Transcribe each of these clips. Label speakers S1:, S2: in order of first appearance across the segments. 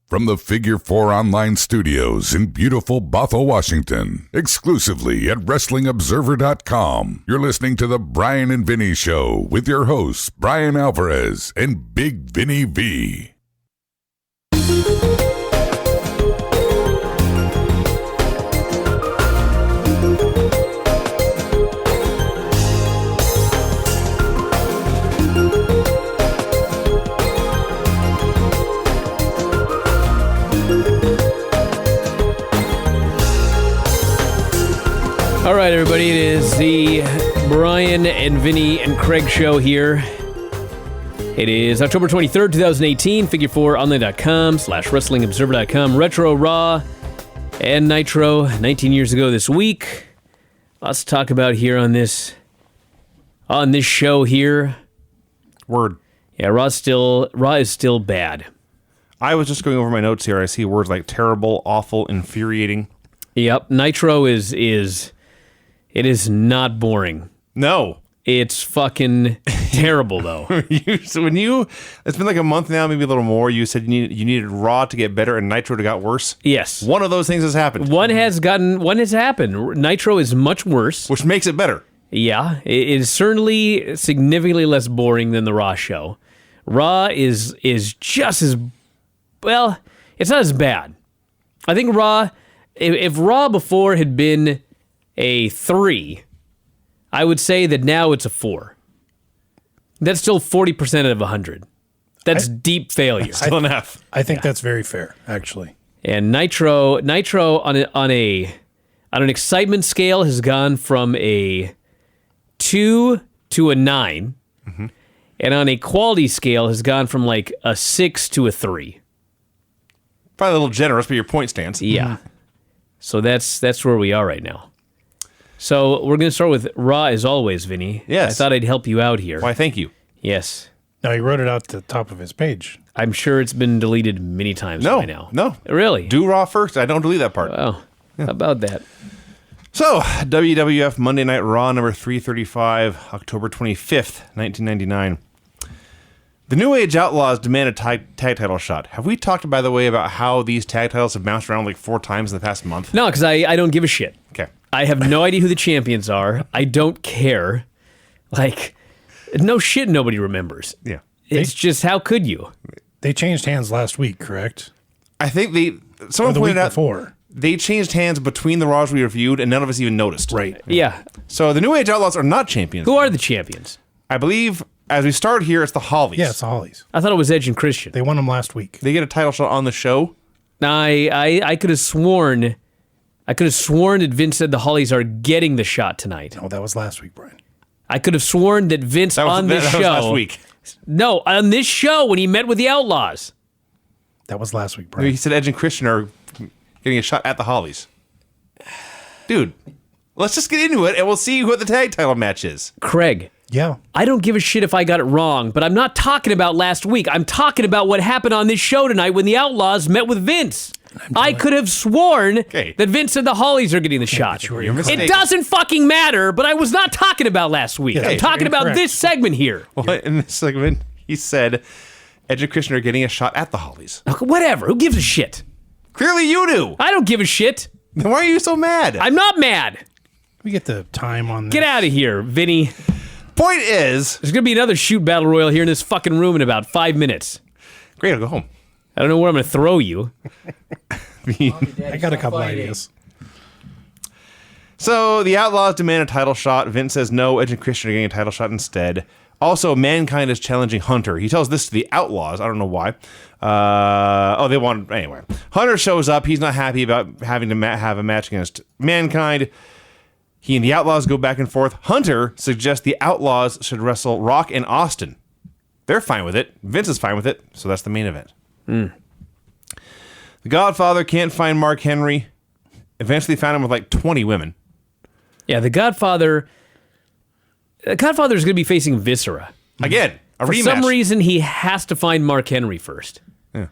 S1: From the Figure 4 Online Studios in beautiful Bothell, Washington, exclusively at WrestlingObserver.com, you're listening to The Bryan and Vinny Show with your hosts, Brian Alvarez and Big Vinny V.
S2: All right, everybody, it is the Bryan and Vinny and Craig Show here. It is October 23rd, 2018, figure4online.com/wrestlingobserver.com, retro, Raw and Nitro, 19 years ago this week. Lots to talk about here on this show here.
S3: Word.
S2: Yeah, Raw is still bad.
S3: I was just going over my notes here. I see words like terrible, awful, infuriating.
S2: Yep, Nitro is not boring.
S3: No.
S2: It's fucking terrible, though.
S3: It's been like a month now, maybe a little more. You said you needed Raw to get better and Nitro to got worse.
S2: Yes.
S3: One of those things has happened.
S2: One has happened. Nitro is much worse.
S3: Which makes it better.
S2: Yeah, it is certainly significantly less boring than the Raw show. Raw is just as, well, it's not as bad. I think Raw, if Raw before had been a 3, I would say that now it's a 4. That's still 40% of 100. That's deep failure.
S3: Still an F.
S4: I think that's very fair, actually.
S2: And Nitro on an excitement scale has gone from a 2 to a 9, and on a quality scale has gone from like a 6 to a 3.
S3: Probably a little generous, but your point stands.
S2: Yeah. So that's where we are right now. So we're going to start with Raw as always, Vinny.
S3: Yes.
S2: I thought I'd help you out here.
S3: Why, thank you.
S2: Yes.
S4: No, he wrote it out at the top of his page.
S2: I'm sure it's been deleted many times by now.
S3: No.
S2: Really?
S3: Do Raw first. I don't delete that part.
S2: Oh, how about that?
S3: So, WWF Monday Night Raw number 335, October 25th, 1999. The New Age Outlaws demand a tag title shot. Have we talked, by the way, about how these tag titles have bounced around like 4 times in the past month?
S2: No, because I don't give a shit.
S3: Okay.
S2: I have no idea who the champions are. I don't care. Like, no shit nobody remembers.
S3: Yeah.
S2: It's just, how could you?
S4: They changed hands last week, correct?
S3: I think someone
S4: Or the
S3: pointed
S4: week
S3: out
S4: before.
S3: they changed hands between the Raws we reviewed, and none of us even noticed.
S4: Right.
S2: Yeah.
S3: So the New Age Outlaws are not champions.
S2: Who are the champions?
S3: I believe, as we start here, it's the Hollies.
S4: Yeah, it's the Hollies.
S2: I thought it was Edge and Christian.
S4: They won them last week.
S3: They get a title shot on the show.
S2: I could have sworn that Vince said the Hollies are getting the shot tonight.
S4: No, that was last week, Brian.
S2: I could have sworn that Vince
S3: That was
S2: this show.
S3: was last week.
S2: No, on this show when he met with the Outlaws.
S4: That was last week,
S3: He
S4: Brian.
S3: said Edge and Christian are getting a shot at the Hollies. Dude, let's just get into it, and we'll see what the tag title match is.
S2: Craig,
S4: Yeah.
S2: I don't give a shit if I got it wrong, but I'm not talking about last week. I'm talking about what happened on this show tonight when the Outlaws met with Vince. I could have sworn that Vince and the Hollies are getting the shot.
S3: You're mistaken.
S2: It doesn't fucking matter, but I was not talking about last week.
S4: Yeah,
S2: I'm talking
S4: you're
S2: about
S4: incorrect.
S2: this segment here.
S3: Well, in this segment, he said Edge and Christian are getting a shot at the Hollies.
S2: Whatever. Who gives a shit?
S3: Clearly you do.
S2: I don't give a shit.
S3: Then why are you so mad?
S2: I'm not mad.
S4: We get the time on this.
S2: Get out of here, Vinny.
S3: Point is...
S2: There's going to be another shoot battle royal here in this fucking room in about 5 minutes.
S3: Great, I'll go home.
S2: I don't know where I'm going to throw you.
S4: I got a couple ideas.
S3: So the Outlaws demand a title shot. Vince says no. Edge and Christian are getting a title shot instead. Also, Mankind is challenging Hunter. He tells this to the Outlaws. I don't know why. They want... Anyway. Hunter shows up. He's not happy about having to have a match against Mankind. He and the Outlaws go back and forth. Hunter suggests the Outlaws should wrestle Rock and Austin. They're fine with it. Vince is fine with it. So that's the main event. The Godfather can't find Mark Henry. Eventually found him with like 20 women.
S2: Yeah, the Godfather is going to be facing Viscera.
S3: Again, a
S2: For
S3: rematch.
S2: some reason, he has to find Mark Henry first.
S3: Yeah.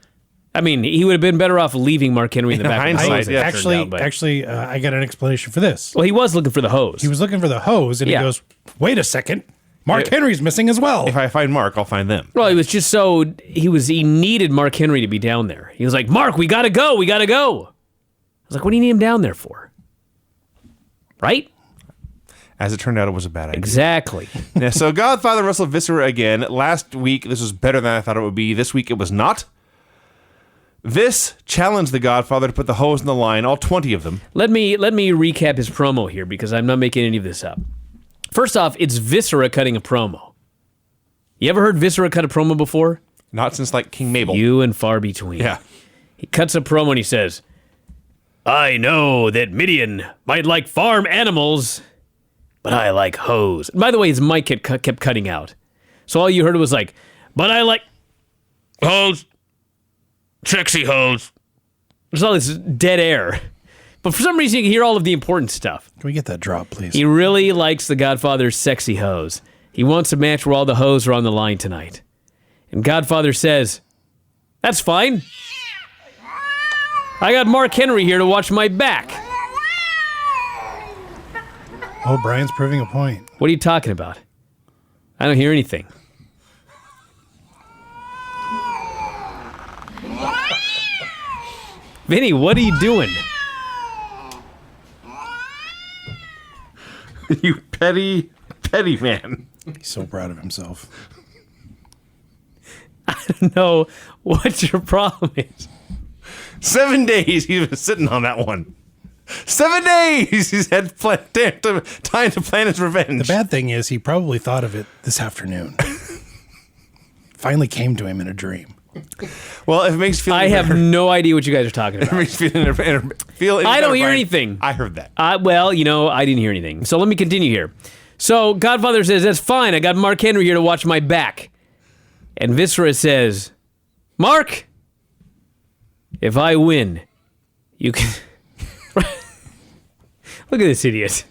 S2: I mean, he would have been better off leaving Mark Henry in the back of the
S3: hindsight,
S2: hose.
S3: yeah.
S4: Actually, I got an explanation for this.
S2: Well, he was looking for the hose.
S4: He was looking for the hose, and
S2: Yeah.
S4: he goes, wait a second. Mark Henry's missing as well.
S3: If I find Mark, I'll find them.
S2: Well, he needed Mark Henry to be down there. He was like, Mark, we gotta go. I was like, what do you need him down there for? Right?
S3: As it turned out, it was a bad idea.
S2: Exactly.
S3: Yeah, so Godfather wrestled Viscera again. Last week, this was better than I thought it would be. This week, it was not. Vis challenged the Godfather to put the hose in the line, all 20 of them.
S2: Let me recap his promo here because I'm not making any of this up. First off, it's Viscera cutting a promo. You ever heard Viscera cut a promo before?
S3: Not since, like, King Mabel.
S2: Few and far between.
S3: Yeah.
S2: He cuts a promo and he says, I know that Midian might like farm animals, but I like hoes. By the way, his mic kept cutting out. So all you heard was like, but I like hoes. Sexy hoes. There's all this dead air. But for some reason, you can hear all of the important stuff.
S4: Can we get that drop, please?
S2: He really likes the Godfather's sexy hoes. He wants a match where all the hoes are on the line tonight. And Godfather says, that's fine. I got Mark Henry here to watch my back.
S4: Oh, Brian's proving a point.
S2: What are you talking about? I don't hear anything. Vinny, what are you doing?
S3: You petty, petty man.
S4: He's so proud of himself.
S2: I don't know what your problem is.
S3: 7 days he's been sitting on that one. 7 days he's had time to plan his revenge.
S4: The bad thing is he probably thought of it this afternoon. Finally came to him in a dream.
S3: Well, if it makes you feel
S2: I have no idea what you guys are talking
S3: it
S2: about.
S3: makes you feel
S2: I don't hear
S3: Brian,
S2: anything.
S3: I heard that.
S2: Well, I didn't hear anything. So let me continue here. So Godfather says, that's fine. I got Mark Henry here to watch my back. And Viscera says, Mark, if I win, you can... Look at this idiot.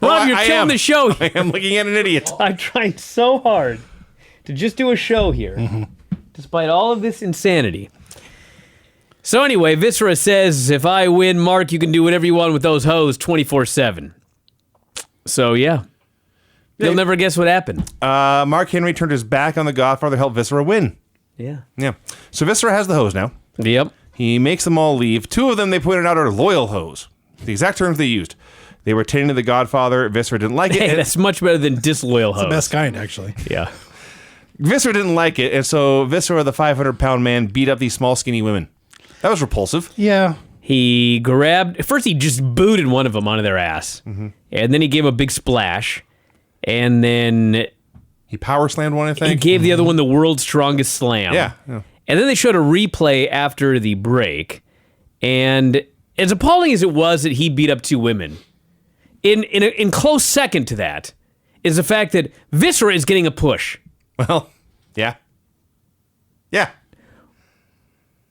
S2: Rob, you're killing the show.
S3: I am looking at an idiot.
S2: I'm trying so hard to just do a show here, despite all of this insanity. So anyway, Viscera says, if I win, Mark, you can do whatever you want with those hoes 24/7. So yeah. You'll never guess what happened.
S3: Mark Henry turned his back on the Godfather to help Viscera win.
S2: Yeah.
S3: Yeah. So Viscera has the hose now.
S2: Yep.
S3: He makes them all leave. 2 of them, they pointed out, are loyal hoes. The exact terms they used. They were tending to the Godfather. Viscera didn't like it.
S2: Hey, that's much better than disloyal hoes.
S4: The best kind, actually.
S2: Yeah.
S3: Viscera didn't like it, and so Viscera, the 500-pound man, beat up these small, skinny women. That was repulsive.
S4: Yeah.
S2: He first he just booted one of them onto their ass, and then he gave a big splash, and then
S3: He power slammed one, I think.
S2: he gave the other one the world's strongest slam.
S3: Yeah.
S2: And then they showed a replay after the break, and as appalling as it was that he beat up 2 women, in close second to that is the fact that Viscera is getting a push.
S3: Well, yeah. Yeah.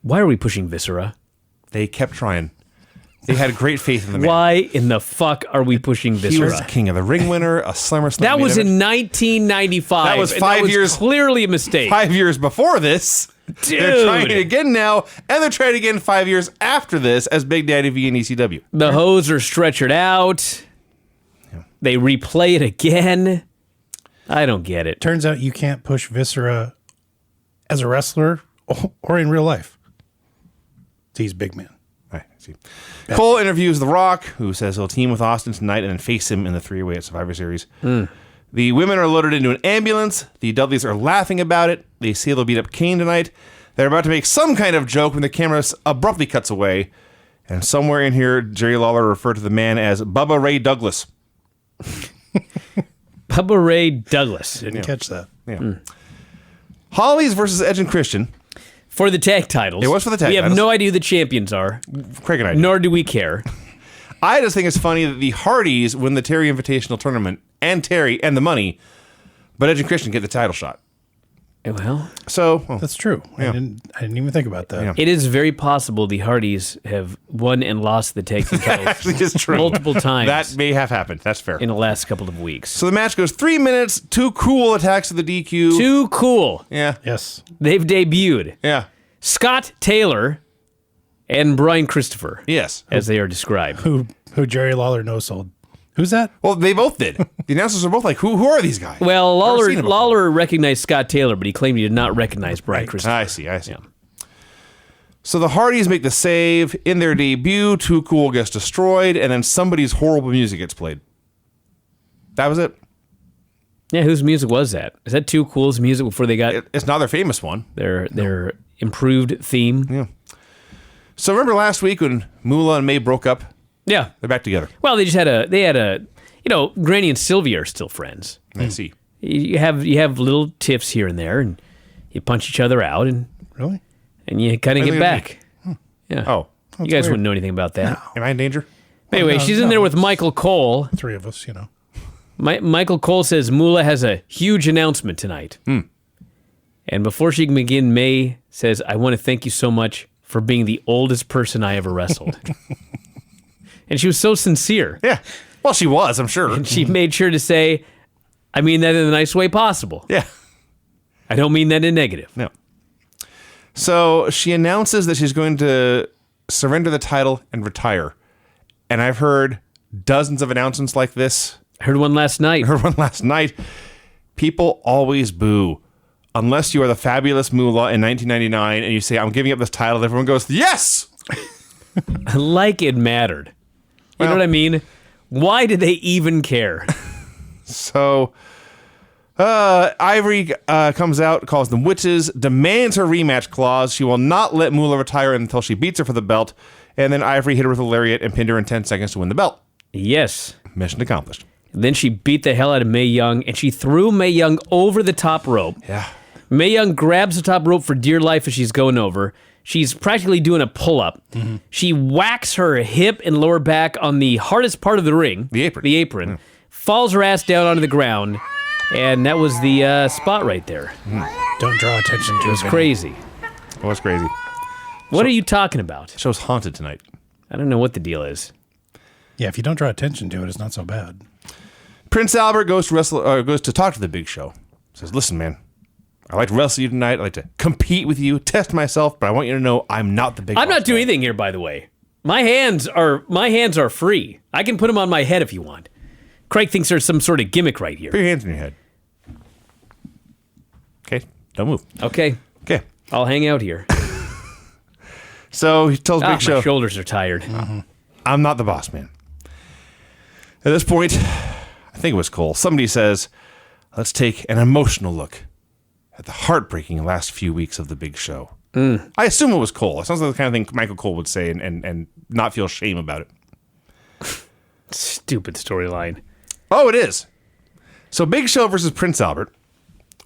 S2: Why are we pushing Viscera?
S3: They kept trying. They had great faith in the man.
S2: Why in the fuck are we pushing Viscera?
S3: He was the King of the Ring winner, a SummerSlam.
S2: That was
S3: main
S2: in
S3: event.
S2: 1995.
S3: That was
S2: and
S3: 5 years.
S2: Clearly a mistake.
S3: 5 years before this.
S2: Dude.
S3: They're trying it again now, and they're trying it again 5 years after this as Big Daddy V and ECW.
S2: The hose are stretchered out. They replay it again. I don't get it.
S4: Turns out you can't push Viscera as a wrestler or in real life. He's a big man.
S3: Right, see. Cole interviews The Rock, who says he'll team with Austin tonight and then face him in the 3-way at Survivor Series. The women are loaded into an ambulance. The Dudleys are laughing about it. They say they'll beat up Kane tonight. They're about to make some kind of joke when the camera abruptly cuts away. And somewhere in here, Jerry Lawler referred to the man as Bubba Ray Douglas.
S2: Bubba Ray Douglas.
S4: Didn't catch that.
S3: Yeah. Hollies versus Edge and Christian.
S2: For the tag titles.
S3: It was for the tag
S2: We have
S3: titles.
S2: no idea who the champions are,
S3: Craig and I do.
S2: nor do we care.
S3: I just think it's funny that the Hardys win the Terry Invitational Tournament and Terry and the money, but Edge and Christian get the title shot.
S2: Well,
S3: So,
S4: That's true.
S3: Yeah.
S4: I didn't even think about that.
S3: Yeah.
S2: it is very possible the Hardys have won and lost the tag team titles
S3: actually, it's true.
S2: multiple times
S3: That may have happened. That's fair.
S2: in the last couple of weeks.
S3: So the match goes 3 minutes, 2 cool attacks to the DQ.
S2: Too cool.
S3: Yeah.
S4: Yes.
S2: They've debuted
S3: Yeah.
S2: Scott Taylor and Brian Christopher,
S3: Yes.
S2: as they are described.
S4: Who Jerry Lawler no-sold Who's that?
S3: Well, they both did. The announcers were both like, who are these guys?
S2: Well,
S3: Never seen 'em before.
S2: Lawler recognized Scott Taylor, but he claimed he did not recognize Brian Christopher.
S3: I see.
S2: Yeah.
S3: So the Hardys make the save. In their debut, Too Cool gets destroyed, and then somebody's horrible music gets played. That was it.
S2: Yeah, whose music was that? Is that Too Cool's music before they got
S3: It's not their famous one.
S2: their improved theme?
S3: Yeah. So remember last week when Moolah and May broke up?
S2: Yeah.
S3: They're back together.
S2: Well, they had a Granny and Sylvia are still friends.
S3: I see.
S2: You have little tiffs here and there, and you punch each other out, and
S4: Really?
S2: you kind of get
S3: Really?
S2: back. Yeah.
S3: Oh,
S2: you guys
S4: weird.
S2: wouldn't know anything about that.
S3: am I in danger?
S2: Anyway,
S4: no,
S2: she's in
S4: no,
S2: there with
S4: it's-
S2: Michael Cole.
S4: Three of us,
S2: Michael Cole says Moolah has a huge announcement tonight. And before she can begin, May says, I want to thank you so much for being the oldest person I ever wrestled. And she was so sincere.
S3: Yeah. Well, she was, I'm sure.
S2: She made sure to say, I mean that in the nice way possible.
S3: Yeah.
S2: I don't mean that in negative.
S3: No. So she announces that she's going to surrender the title and retire. And I've heard dozens of announcements like this.
S2: I heard one last night.
S3: I heard one last night. People always boo. Unless you are the fabulous Moolah in 1999 and you say, I'm giving up this title, everyone goes, yes!
S2: Like it mattered. You know
S3: Well-
S2: what I mean? Why did they even care?
S3: So Ivory comes out, calls them witches, demands her rematch clause. She will not let Moolah retire until she beats her for the belt. And then Ivory hit her with a lariat and pinned her in 10 seconds to win the belt.
S2: Yes.
S3: Mission accomplished.
S2: Then she beat the hell out of Mae Young, and she threw Mae Young over the top rope.
S3: Yeah.
S2: Mae Young grabs the top rope for dear life as she's going over. She's practically doing a pull-up. She whacks her hip and lower back on the hardest part of the ring.
S3: The apron.
S2: The apron. Falls her ass down onto the ground. And that was the spot right there.
S4: Don't draw attention to
S2: It was crazy.
S3: It was crazy.
S2: What are you talking about?
S3: Show's haunted tonight.
S2: I don't know what the deal is.
S4: Yeah, if you don't draw attention to it, it's not so bad.
S3: Prince Albert goes to talk to the Big Show. Says, listen, man, I like to wrestle you tonight. I like to compete with you, test myself, but I want you to know I'm not the big
S2: I'm
S3: boss
S2: not doing
S3: man."
S2: anything here, by the way. My hands are free. I can put them on my head if you want. Craig thinks there's some sort of gimmick right here.
S3: Put your hands on your head. Okay, don't move.
S2: Okay,
S3: Okay.
S2: I'll hang out here.
S3: So he tells
S2: Ah,
S3: Big Show,
S2: my shoulders are tired.
S3: I'm not the boss man. At this point, I think it was Cole. Somebody says, let's take an emotional look at the heartbreaking last few weeks of the Big Show. I assume it was Cole. It sounds like the kind of thing Michael Cole would say and not feel shame about it.
S2: Stupid storyline.
S3: Oh, it is. So Big Show versus Prince Albert.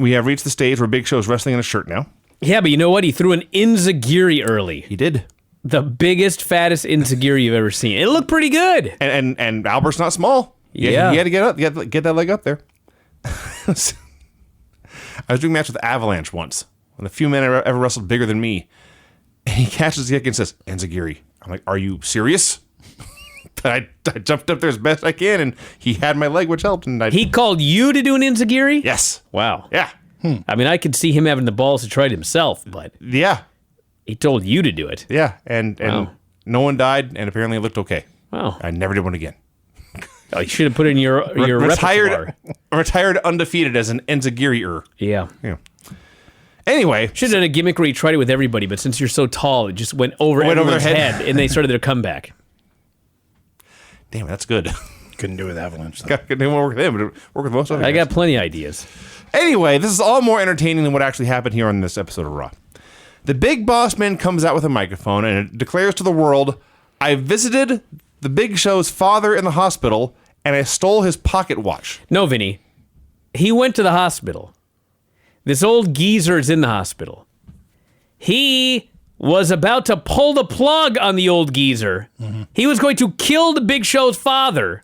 S3: We have reached the stage where Big Show's wrestling in a shirt now.
S2: Yeah, but you know what? He threw an Inzagiri early.
S3: He did.
S2: The biggest, fattest Inzagiri you've ever seen. It looked pretty good.
S3: And Albert's not small.
S2: Yeah.
S3: He had to get up, get that leg up there. I was doing a match with Avalanche once. One of the few men I ever wrestled bigger than me. And he catches the kick and says, Enzigiri. I'm like, are you serious? But I jumped up there as best I can, and he had my leg, which helped. And
S2: He called you to do an Inzagiri?
S3: Yes.
S2: Wow.
S3: Yeah.
S2: I mean, I could see him having the balls to try it himself, but
S3: Yeah.
S2: he told you to do it.
S3: Yeah. And
S2: Wow.
S3: no one died, and apparently it looked okay.
S2: Wow.
S3: I never did one again.
S2: Oh, you should have put it in your repertoire.
S3: Retired undefeated as an Enzigiri-er.
S2: Yeah.
S3: Yeah. Anyway,
S2: Should have done a gimmick where you tried it with everybody, but since you're so tall, it just went over
S3: Went over
S2: everyone's
S3: their
S2: head,
S3: head.
S2: and they started their comeback.
S3: damn, that's good.
S4: Couldn't do it with Avalanche. Though.
S3: Didn't work with him, but it worked with most other
S2: I
S3: guys.
S2: got plenty of ideas.
S3: Anyway, this is all more entertaining than what actually happened here on this episode of Raw. The Big Boss Man comes out with a microphone and it declares to the world, I visited the Big Show's father in the hospital and I stole his pocket watch.
S2: No, Vinny. He went to the hospital. This old geezer is in the hospital. He was about to pull the plug on the old geezer. He was going to kill the Big Show's father.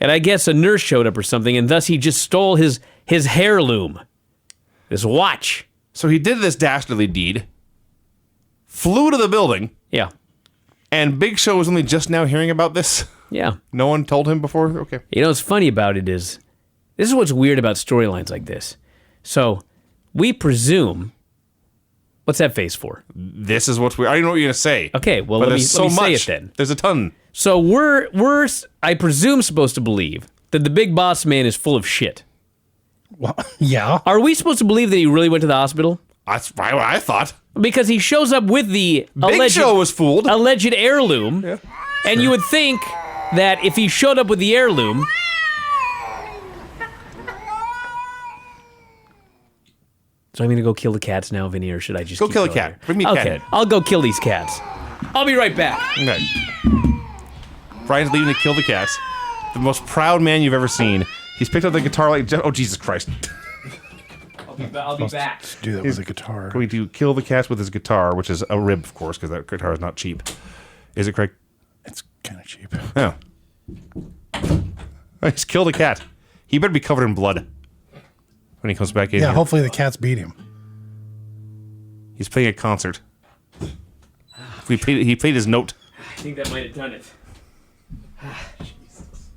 S2: And I guess a nurse showed up or something, and thus he just stole his heirloom. His watch.
S3: So he did this dastardly deed, flew to the building,
S2: Yeah.
S3: and Big Show was only just now hearing about this.
S2: Yeah.
S3: No one told him before? Okay.
S2: You know what's funny about it is, this is what's weird about storylines like this. So, we presume, what's that face for?
S3: This is what's weird. I don't even know what you're going to say.
S2: Okay, well,
S3: But
S2: let me
S3: there's so
S2: say
S3: much.
S2: it then.
S3: There's a ton.
S2: So we're I presume supposed to believe that the big boss man is full of shit.
S4: Well, yeah.
S2: Are we supposed to believe that he really went to the hospital?
S3: That's what I thought.
S2: Because he shows up with the
S3: Big Show was fooled.
S2: alleged heirloom, and you would think that if he showed up with the heirloom, so I'm gonna go kill the cats now, Vinny, or should I just
S3: Go
S2: keep
S3: kill a
S2: going
S3: cat.
S2: here?
S3: Bring me a cat
S2: Okay,
S3: in.
S2: I'll go kill these cats. I'll be right back.
S3: Okay. Brian's leaving to kill the cats. The most proud man you've ever seen. He's picked up the guitar like, oh, Jesus Christ.
S2: I'll be back.
S4: Do that with a guitar.
S3: Going to kill the cats with his guitar, which is a rib, of course, because that guitar is not cheap. Is it, Craig?
S4: It's kind of cheap.
S3: Oh. He's killed a cat. He better be covered in blood when he comes back in
S4: Yeah,
S3: here.
S4: hopefully the cats beat him.
S3: He's playing a concert. He played his note.
S2: I think that might have done it. Jesus.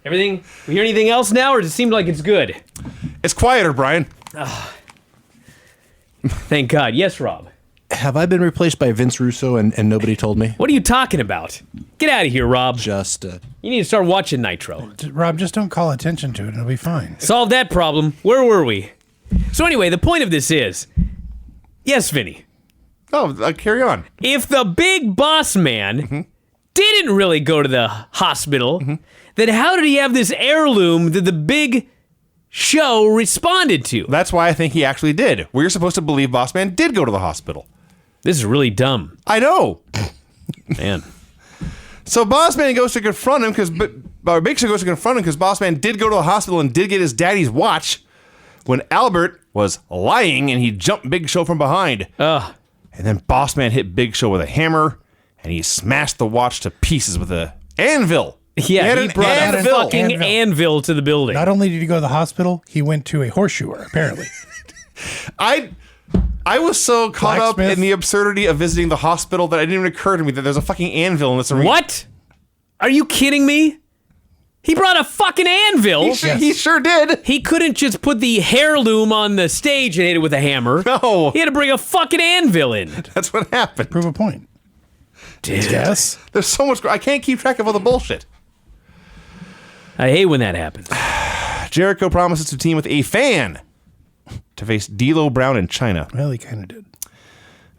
S2: Everything? We hear anything else now, or does it seem like it's good?
S3: It's quieter, Brian.
S2: Thank God. Yes, Rob.
S5: Have I been replaced by Vince Russo and nobody told me?
S2: What are you talking about? Get out of here, Rob.
S5: Just,
S2: You need to start watching Nitro.
S4: Rob, just don't call attention to it and it'll be fine.
S2: Solve that problem. Where were we? So anyway, the point of this is, yes, Vinny,
S3: Oh, carry on.
S2: if the big boss man didn't really go to the hospital, then how did he have this heirloom that the big show responded to?
S3: That's why I think he actually did. We're supposed to believe Boss Man did go to the hospital.
S2: This is really dumb,
S3: I know.
S2: man.
S3: So Boss Man goes to confront him Big Show goes to confront him because Boss Man did go to the hospital and did get his daddy's watch when Albert was lying and he jumped Big Show from behind.
S2: Ugh.
S3: And then Boss Man hit Big Show with a hammer and he smashed the watch to pieces with a anvil.
S2: Yeah,
S3: had
S2: he
S3: an
S2: brought a
S3: anvil.
S2: fucking anvil to the building.
S4: Not only did he go to the hospital, he went to a horseshoer, apparently.
S3: I was so caught up
S4: Blacksmith.
S3: in the absurdity of visiting the hospital that it didn't even occur to me that there's a fucking anvil in this arena.
S2: What? Are you kidding me? He brought a fucking anvil.
S3: He sure did.
S2: He couldn't just put the heirloom on the stage and hit it with a hammer.
S3: No.
S2: He had to bring a fucking anvil in.
S3: That's what happened.
S4: Prove a point.
S2: Dude.
S4: Yes.
S3: There's so much. I can't keep track of all the bullshit.
S2: I hate when that happens.
S3: Jericho promises to team with a fan to face D'Lo Brown in China.
S4: Well, he kind of did.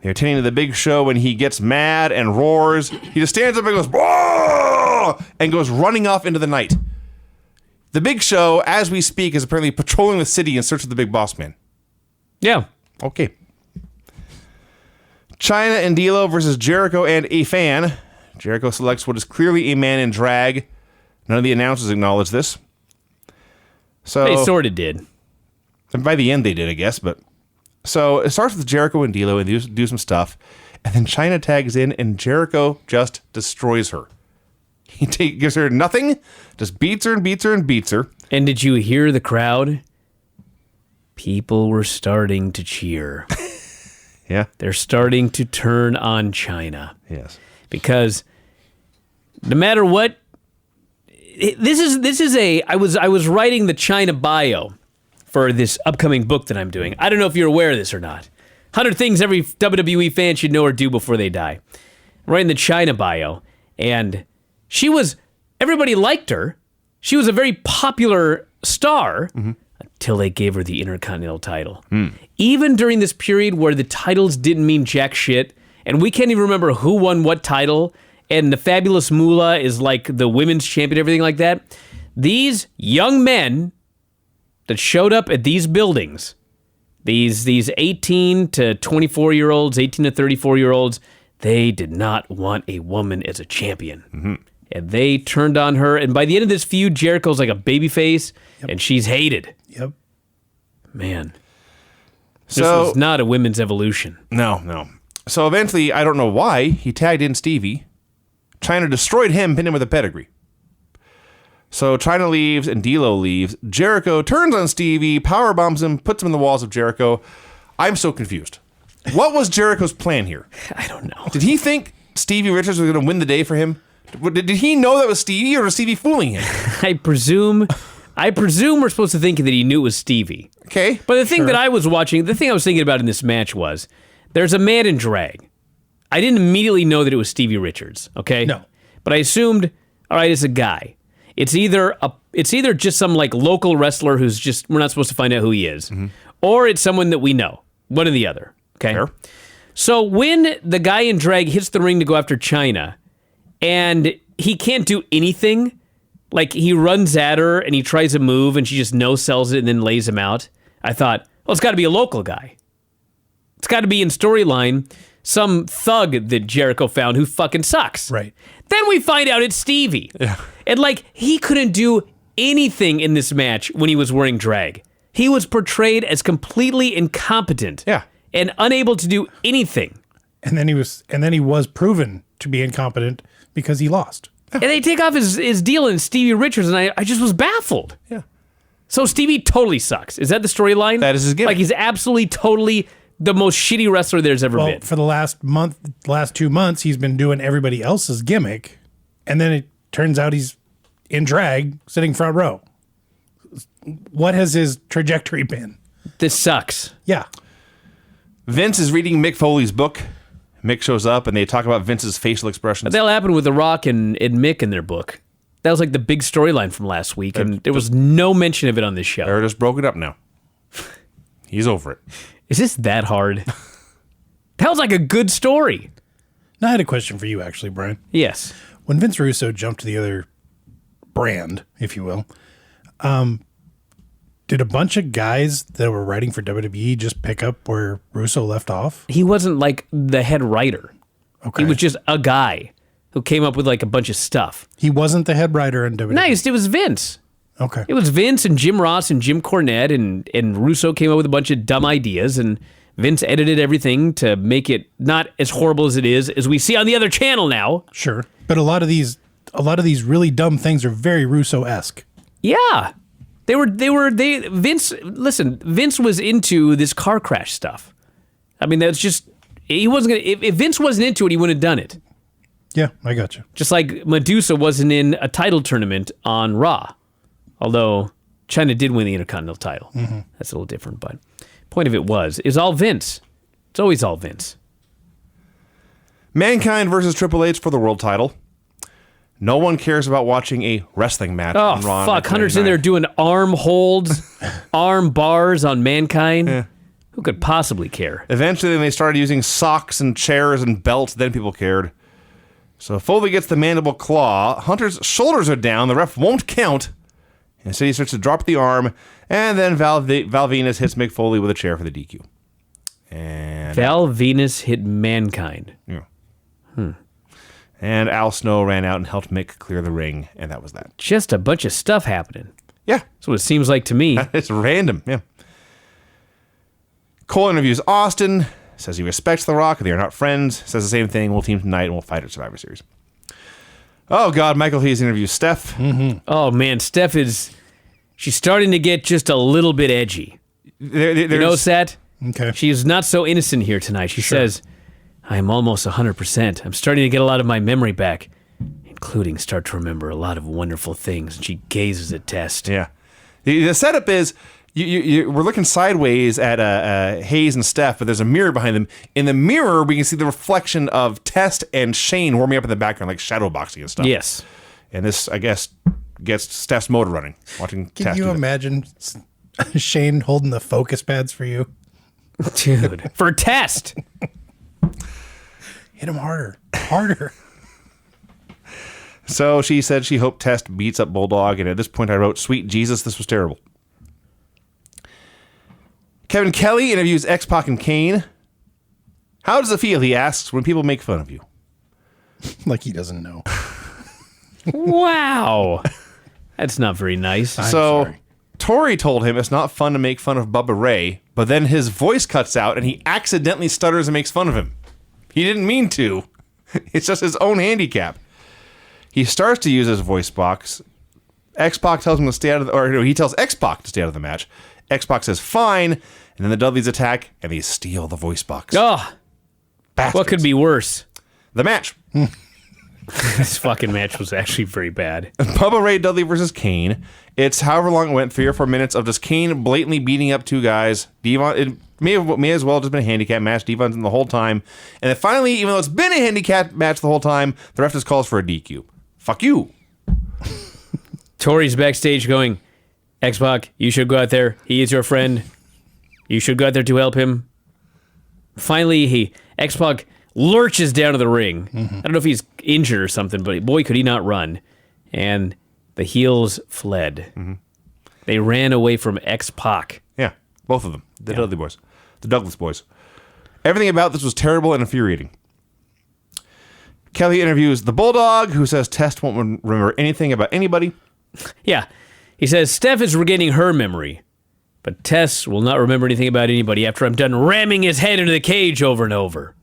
S3: They're attending to the Big Show when he gets mad and roars. He just stands up and goes, "Whoa!" and goes running off into the night. The Big Show, as we speak, is apparently patrolling the city in search of the Big Boss Man.
S2: Yeah.
S3: Okay. China and D'Lo versus Jericho and a fan. Jericho selects what is clearly a man in drag. None of the announcers acknowledge this. So
S2: They sort of did.
S3: and by the end they did, I guess. But so it starts with Jericho and D'Lo and they do some stuff, and then China tags in and Jericho just destroys her. He gives her nothing, just beats her and beats her and beats her.
S2: And did you hear the crowd? People were starting to cheer.
S3: Yeah.
S2: They're starting to turn on China.
S3: Yes.
S2: Because no matter what, I was writing the China bio for this upcoming book that I'm doing. I don't know if you're aware of this or not. 100 things every WWE fan should know or do before they die. I'm writing the China bio, and everybody liked her. She was a very popular star until they gave her the Intercontinental title. Even during this period where the titles didn't mean jack shit, and we can't even remember who won what title, and the Fabulous Moolah is like the women's champion, everything like that. These young men that showed up at these buildings, these 18 to 24-year-olds, 18 to 34-year-olds, they did not want a woman as a champion. And they turned on her. And by the end of this feud, Jericho's like a babyface, and she's hated.
S4: Yep.
S2: Man. This
S3: So
S2: was not a women's evolution.
S3: No. So eventually, I don't know why, he tagged in Stevie. China destroyed him, pinned him with a pedigree. So China leaves and D'Lo leaves. Jericho turns on Stevie, power bombs him, puts him in the walls of Jericho. I'm so confused. What was Jericho's plan here?
S2: I don't know.
S3: Did he think Stevie Richards was going to win the day for him? Did he know that was Stevie, or was Stevie fooling him?
S2: I presume we're supposed to think that he knew it was Stevie.
S3: Okay.
S2: But the thing that I was watching, the thing I was thinking about in this match was, there's a man in drag. I didn't immediately know that it was Stevie Richards, okay?
S4: No.
S2: But I assumed, all right, it's a guy. It's either just some like local wrestler who's just we're not supposed to find out who he is, or it's someone that we know. One or the other. Okay.
S3: Fair.
S2: So when the guy in drag hits the ring to go after China, and he can't do anything, like he runs at her and he tries a move and she just no-sells it and then lays him out, I thought, well, it's got to be a local guy. It's got to be in storyline some thug that Jericho found who fucking sucks.
S4: Right.
S2: Then we find out it's Stevie. Yeah. And like, he couldn't do anything in this match when he was wearing drag. He was portrayed as completely incompetent.
S3: Yeah.
S2: And unable to do anything.
S4: And then he was proven to be incompetent because he lost.
S2: And they take off his deal in Stevie Richards, and I just was baffled.
S3: Yeah.
S2: So Stevie totally sucks. Is that the storyline?
S3: That is his gimmick.
S2: Like, he's absolutely, totally the most shitty wrestler there's ever been.
S4: For the last 2 months, he's been doing everybody else's gimmick, and then it turns out he's in drag, sitting front row. What has his trajectory been?
S2: This sucks.
S4: Yeah.
S3: Vince is reading Mick Foley's book. Mick shows up, and they talk about Vince's facial expressions.
S2: That'll happen with The Rock and Mick in their book. That was like the big storyline from last week, and there was no mention of it on this show.
S3: They're just broken up now. He's over it.
S2: Is this that hard? That was like a good story.
S4: Now, I had a question for you, actually, Brian.
S2: Yes.
S4: When Vince Russo jumped to the other brand, if you will, did a bunch of guys that were writing for WWE just pick up where Russo left off?
S2: He wasn't like the head writer.
S4: Okay.
S2: He was just a guy who came up with like a bunch of stuff.
S4: He wasn't the head writer in WWE.
S2: Nice. It was Vince.
S4: Okay.
S2: It was Vince and Jim Ross and Jim Cornette and Russo came up with a bunch of dumb ideas and Vince edited everything to make it not as horrible as it is, as we see on the other channel now.
S4: Sure. But a lot of these really dumb things are very Russo-esque.
S2: Yeah. Vince was into this car crash stuff. I mean, that's just, he wasn't going to, if Vince wasn't into it, he wouldn't have done it.
S4: Yeah, I got you.
S2: Just like Medusa wasn't in a title tournament on Raw. Although China did win the Intercontinental title. Mm-hmm. That's a little different, but point of it is all Vince. It's always all Vince.
S3: Mankind versus Triple H for the world title. No one cares about watching a wrestling match on Raw.
S2: Oh, fuck. Hunter's in there doing arm holds, arm bars on Mankind. Yeah. Who could possibly care?
S3: Eventually, they started using socks and chairs and belts. Then people cared. So Foley gets the mandible claw. Hunter's shoulders are down. The ref won't count. Instead, he starts to drop the arm. And then Val Venus hits Mick Foley with a chair for the DQ. And
S2: Val Venus hit Mankind.
S3: Yeah. And Al Snow ran out and helped Mick clear the ring, and that was that.
S2: Just a bunch of stuff happening.
S3: Yeah.
S2: That's what it seems like to me.
S3: It's random, yeah. Cole interviews Austin, says he respects The Rock, they are not friends, says the same thing, we'll team tonight and we'll fight at Survivor Series. Oh, God, Michael Hayes interviews Steph.
S2: Mm-hmm. Oh, man, Steph she's starting to get just a little bit edgy. You notice that?
S4: Okay.
S2: She's not so innocent here tonight. She says, I'm almost 100%. I'm starting to get a lot of my memory back, including start to remember a lot of wonderful things. And she gazes at Test.
S3: Yeah. The setup is we're looking sideways at Hayes and Steph, but there's a mirror behind them. In the mirror, we can see the reflection of Test and Shane warming up in the background, like shadow boxing and stuff.
S2: Yes.
S3: And this, I guess, gets Steph's motor running, watching Test.
S4: Can you imagine Shane holding the focus pads for you?
S2: Dude. For Test.
S4: Hit him harder. Harder.
S3: So she said she hoped Test beats up Bulldog, and at this point I wrote, sweet Jesus, this was terrible. Kevin Kelly interviews X-Pac and Kane. How does it feel, he asks, when people make fun of you?
S4: Like he doesn't know.
S2: Wow. That's not very nice.
S4: I'm
S3: so
S4: sorry.
S3: Tori told him it's not fun to make fun of Bubba Ray, but then his voice cuts out and he accidentally stutters and makes fun of him. He didn't mean to. It's just his own handicap. He starts to use his voice box. X-Pac tells him to stay out of he tells X-Pac to stay out of the match. X-Pac says fine, and then the Dudleys attack and they steal the voice box.
S2: Oh,
S3: Bastards.
S2: what could be worse?
S3: The match.
S2: This fucking match was actually very bad.
S3: Bubba Ray Dudley versus Kane. It's however long it went, 3 or 4 minutes of just Kane blatantly beating up 2 guys. Devon, it may as well have just been a handicap match. Devon's in the whole time. And then finally, even though it's been a handicap match the whole time, the ref just calls for a DQ. Fuck you.
S2: Tori's backstage going, X-Pac, you should go out there. He is your friend. You should go out there to help him. Finally, X-Pac lurches down to the ring. I don't know if he's injured or something, but boy, could he not run. And the heels fled. They ran away from X-Pac.
S3: Yeah, both of them. The Dudley boys. The Douglas boys. Everything about this was terrible and infuriating. Kelly interviews the Bulldog, who says Test won't remember anything about anybody.
S2: Yeah. He says, Steph is regaining her memory, but Tess will not remember anything about anybody after I'm done ramming his head into the cage over and over.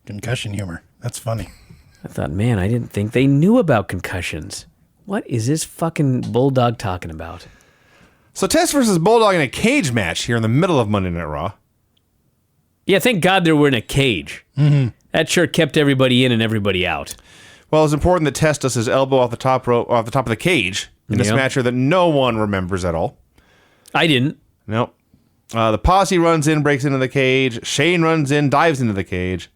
S4: Concussion humor. That's funny.
S2: I thought, man, I didn't think they knew about concussions. What is this fucking Bulldog talking about?
S3: So Test versus Bulldog in a cage match here in the middle of Monday Night Raw.
S2: Yeah, thank God they were in a cage. That sure kept everybody in and everybody out.
S3: Well, it's important that Test does his elbow off the top of the cage in this match here that no one remembers at all.
S2: I didn't.
S3: Nope. The posse runs in, breaks into the cage. Shane runs in, dives into the cage,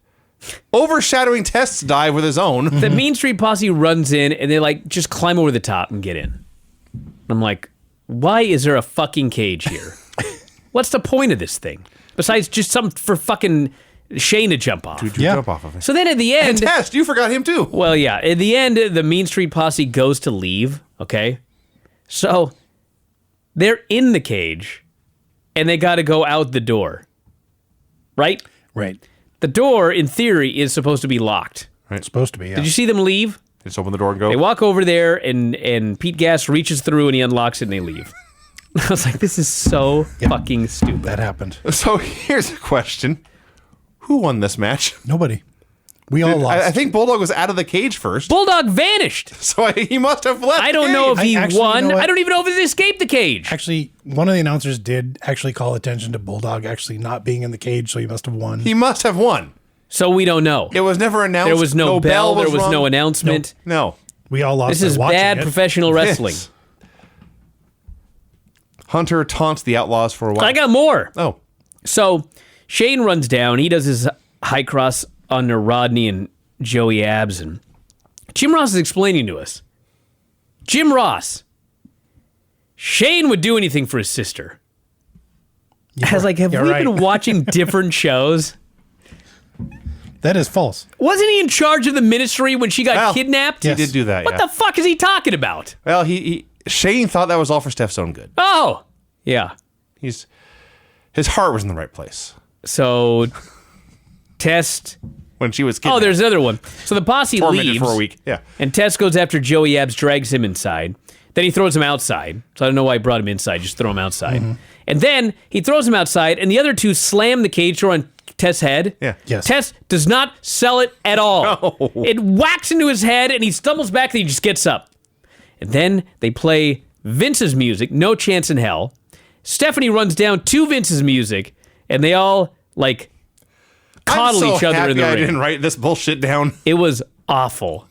S3: overshadowing Test's dive with his own.
S2: The Mean Street Posse runs in and they like just climb over the top and get in. I'm like, why is there a fucking cage here? What's the point of this thing? Besides just something for fucking Shane to jump off.
S3: Jump off of it.
S2: So then at the end...
S3: And Test, you forgot him too.
S2: Well, yeah. At the end, the Mean Street Posse goes to leave, okay? So they're in the cage and they got to go out the door, right?
S4: Right.
S2: The door, in theory, is supposed to be locked.
S4: It's supposed to be, yeah.
S2: Did you see them leave?
S3: Just open the door and go.
S2: They walk over there, and Pete Gas reaches through, and he unlocks it, and they leave. I was like, this is so fucking stupid.
S4: That happened.
S3: So here's a question. Who won this match?
S4: Nobody. We all lost.
S3: I think Bulldog was out of the cage first.
S2: Bulldog vanished.
S3: So he must have left.
S2: I don't know if he
S4: Actually,
S2: won.
S4: you know what?
S2: I don't even know if he escaped the cage.
S4: Actually, one of the announcers did actually call attention to Bulldog actually not being in the cage, so he must have won.
S3: He must have won.
S2: So we don't know.
S3: It was never announced.
S2: There was no bell. There was
S3: rung.
S2: no announcement.
S3: No.
S4: We all lost.
S2: This
S4: by
S2: is
S4: watching
S2: bad
S4: it.
S2: professional wrestling.
S3: Yes. Hunter taunts the Outlaws for a while.
S2: I got more.
S3: Oh.
S2: So Shane runs down. He does his high cross under Rodney and Joey Abs, and Jim Ross is explaining to us. Jim Ross. Shane would do anything for his sister. I was like, have we been watching different shows?
S4: That is false.
S2: Wasn't he in charge of the ministry when she got kidnapped?
S3: He did do that,
S2: What the fuck is he talking about?
S3: Well, Shane thought that was all for Steph's own good.
S2: Oh, yeah.
S3: His heart was in the right place.
S2: So, Test.
S3: When she was kidnapped.
S2: Oh, there's another one. So the posse
S3: tormented
S2: leaves.
S3: for a week. Yeah.
S2: And Test goes after Joey Abs, drags him inside. Then he throws him outside. So I don't know why he brought him inside. Just throw him outside. And then he throws him outside, and the other two slam the cage door on Test's head.
S3: Yeah.
S4: Yes.
S2: Test does not sell it at all.
S3: No.
S2: It whacks into his head, and he stumbles back, and he just gets up. And then they play Vince's music, No Chance in Hell. Stephanie runs down to Vince's music, and they all, like, coddle
S3: I'm so
S2: each other
S3: happy
S2: in the
S3: I
S2: ring.
S3: didn't write this bullshit down.
S2: It was awful.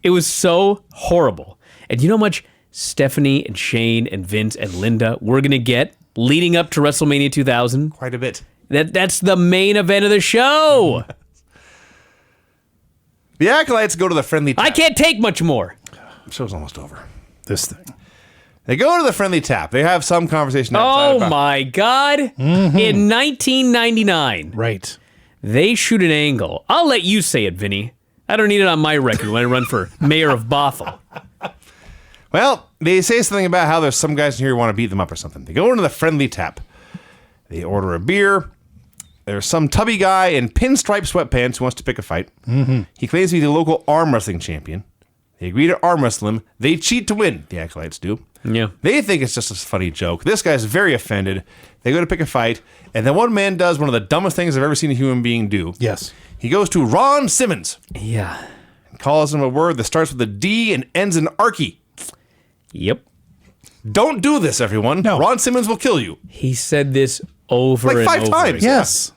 S2: It was so horrible. And you know how much Stephanie and Shane and Vince and Linda were going to get leading up to WrestleMania 2000?
S3: Quite a bit.
S2: That's the main event of the show.
S3: The Acolytes go to the friendly tap.
S2: I can't take much more.
S3: The show's almost over.
S4: This thing.
S3: They go to the friendly tap. They have some conversation outside
S2: Oh
S3: about-
S2: my God. In 1999,
S4: Right.
S2: they shoot an angle. I'll let you say it, Vinny. I don't need it on my record when I run for mayor of Bothell.
S3: Well, they say something about how there's some guys in here who want to beat them up or something. They go into the friendly tap. They order a beer. There's some tubby guy in pinstripe sweatpants who wants to pick a fight. He claims to be the local arm wrestling champion. They agree to arm wrestle him. They cheat to win, the Acolytes do.
S2: Yeah.
S3: They think it's just a funny joke. This guy's very offended. They go to pick a fight, and then one man does one of the dumbest things I've ever seen a human being do.
S4: Yes.
S3: He goes to Ron Simmons
S2: Yeah.
S3: and calls him a word that starts with a D and ends in Archie.
S2: Yep.
S3: Don't do this, everyone.
S4: No.
S3: Ron Simmons will kill you.
S2: He said this over
S3: Like
S2: and
S3: 5
S2: over
S3: times.
S2: again.
S4: Yes.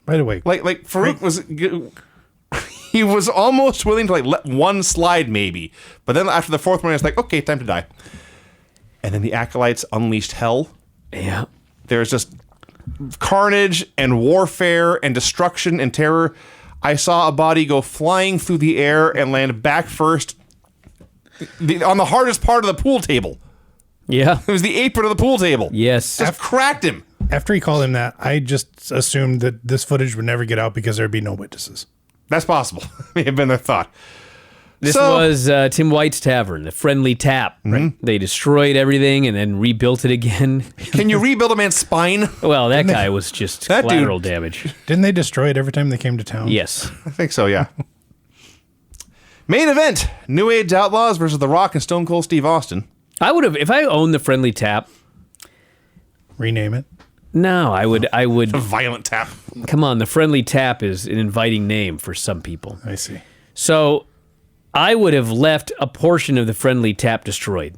S4: Right away.
S3: Like Farouk was, he was almost willing to let one slide maybe, but then after the fourth one, it's like, okay, time to die. And then the Acolytes unleashed hell.
S2: Yeah.
S3: There's just carnage and warfare and destruction and terror. I saw a body go flying through the air and land back first on the hardest part of the pool table.
S2: Yeah.
S3: It was the apron of the pool table.
S2: Yes.
S3: Just cracked him.
S4: After he called him that, I just assumed that this footage would never get out because there'd be no witnesses.
S3: That's possible. May have been their thought.
S2: This
S3: So-
S2: was Tim White's Tavern, the Friendly Tap. Right. They destroyed everything and then rebuilt it again.
S3: Can you rebuild a man's spine?
S2: Well, that guy was just
S3: That dude-
S2: collateral damage.
S4: Didn't they destroy it every time they came to town?
S2: Yes.
S3: I think so, yeah. Main event, New Age Outlaws versus The Rock and Stone Cold Steve Austin.
S2: I would have, if I owned the Friendly Tap,
S4: Rename it.
S2: no, I would,
S3: A violent tap.
S2: come on, the Friendly Tap is an inviting name for some people.
S4: I see.
S2: So I would have left a portion of the Friendly Tap destroyed.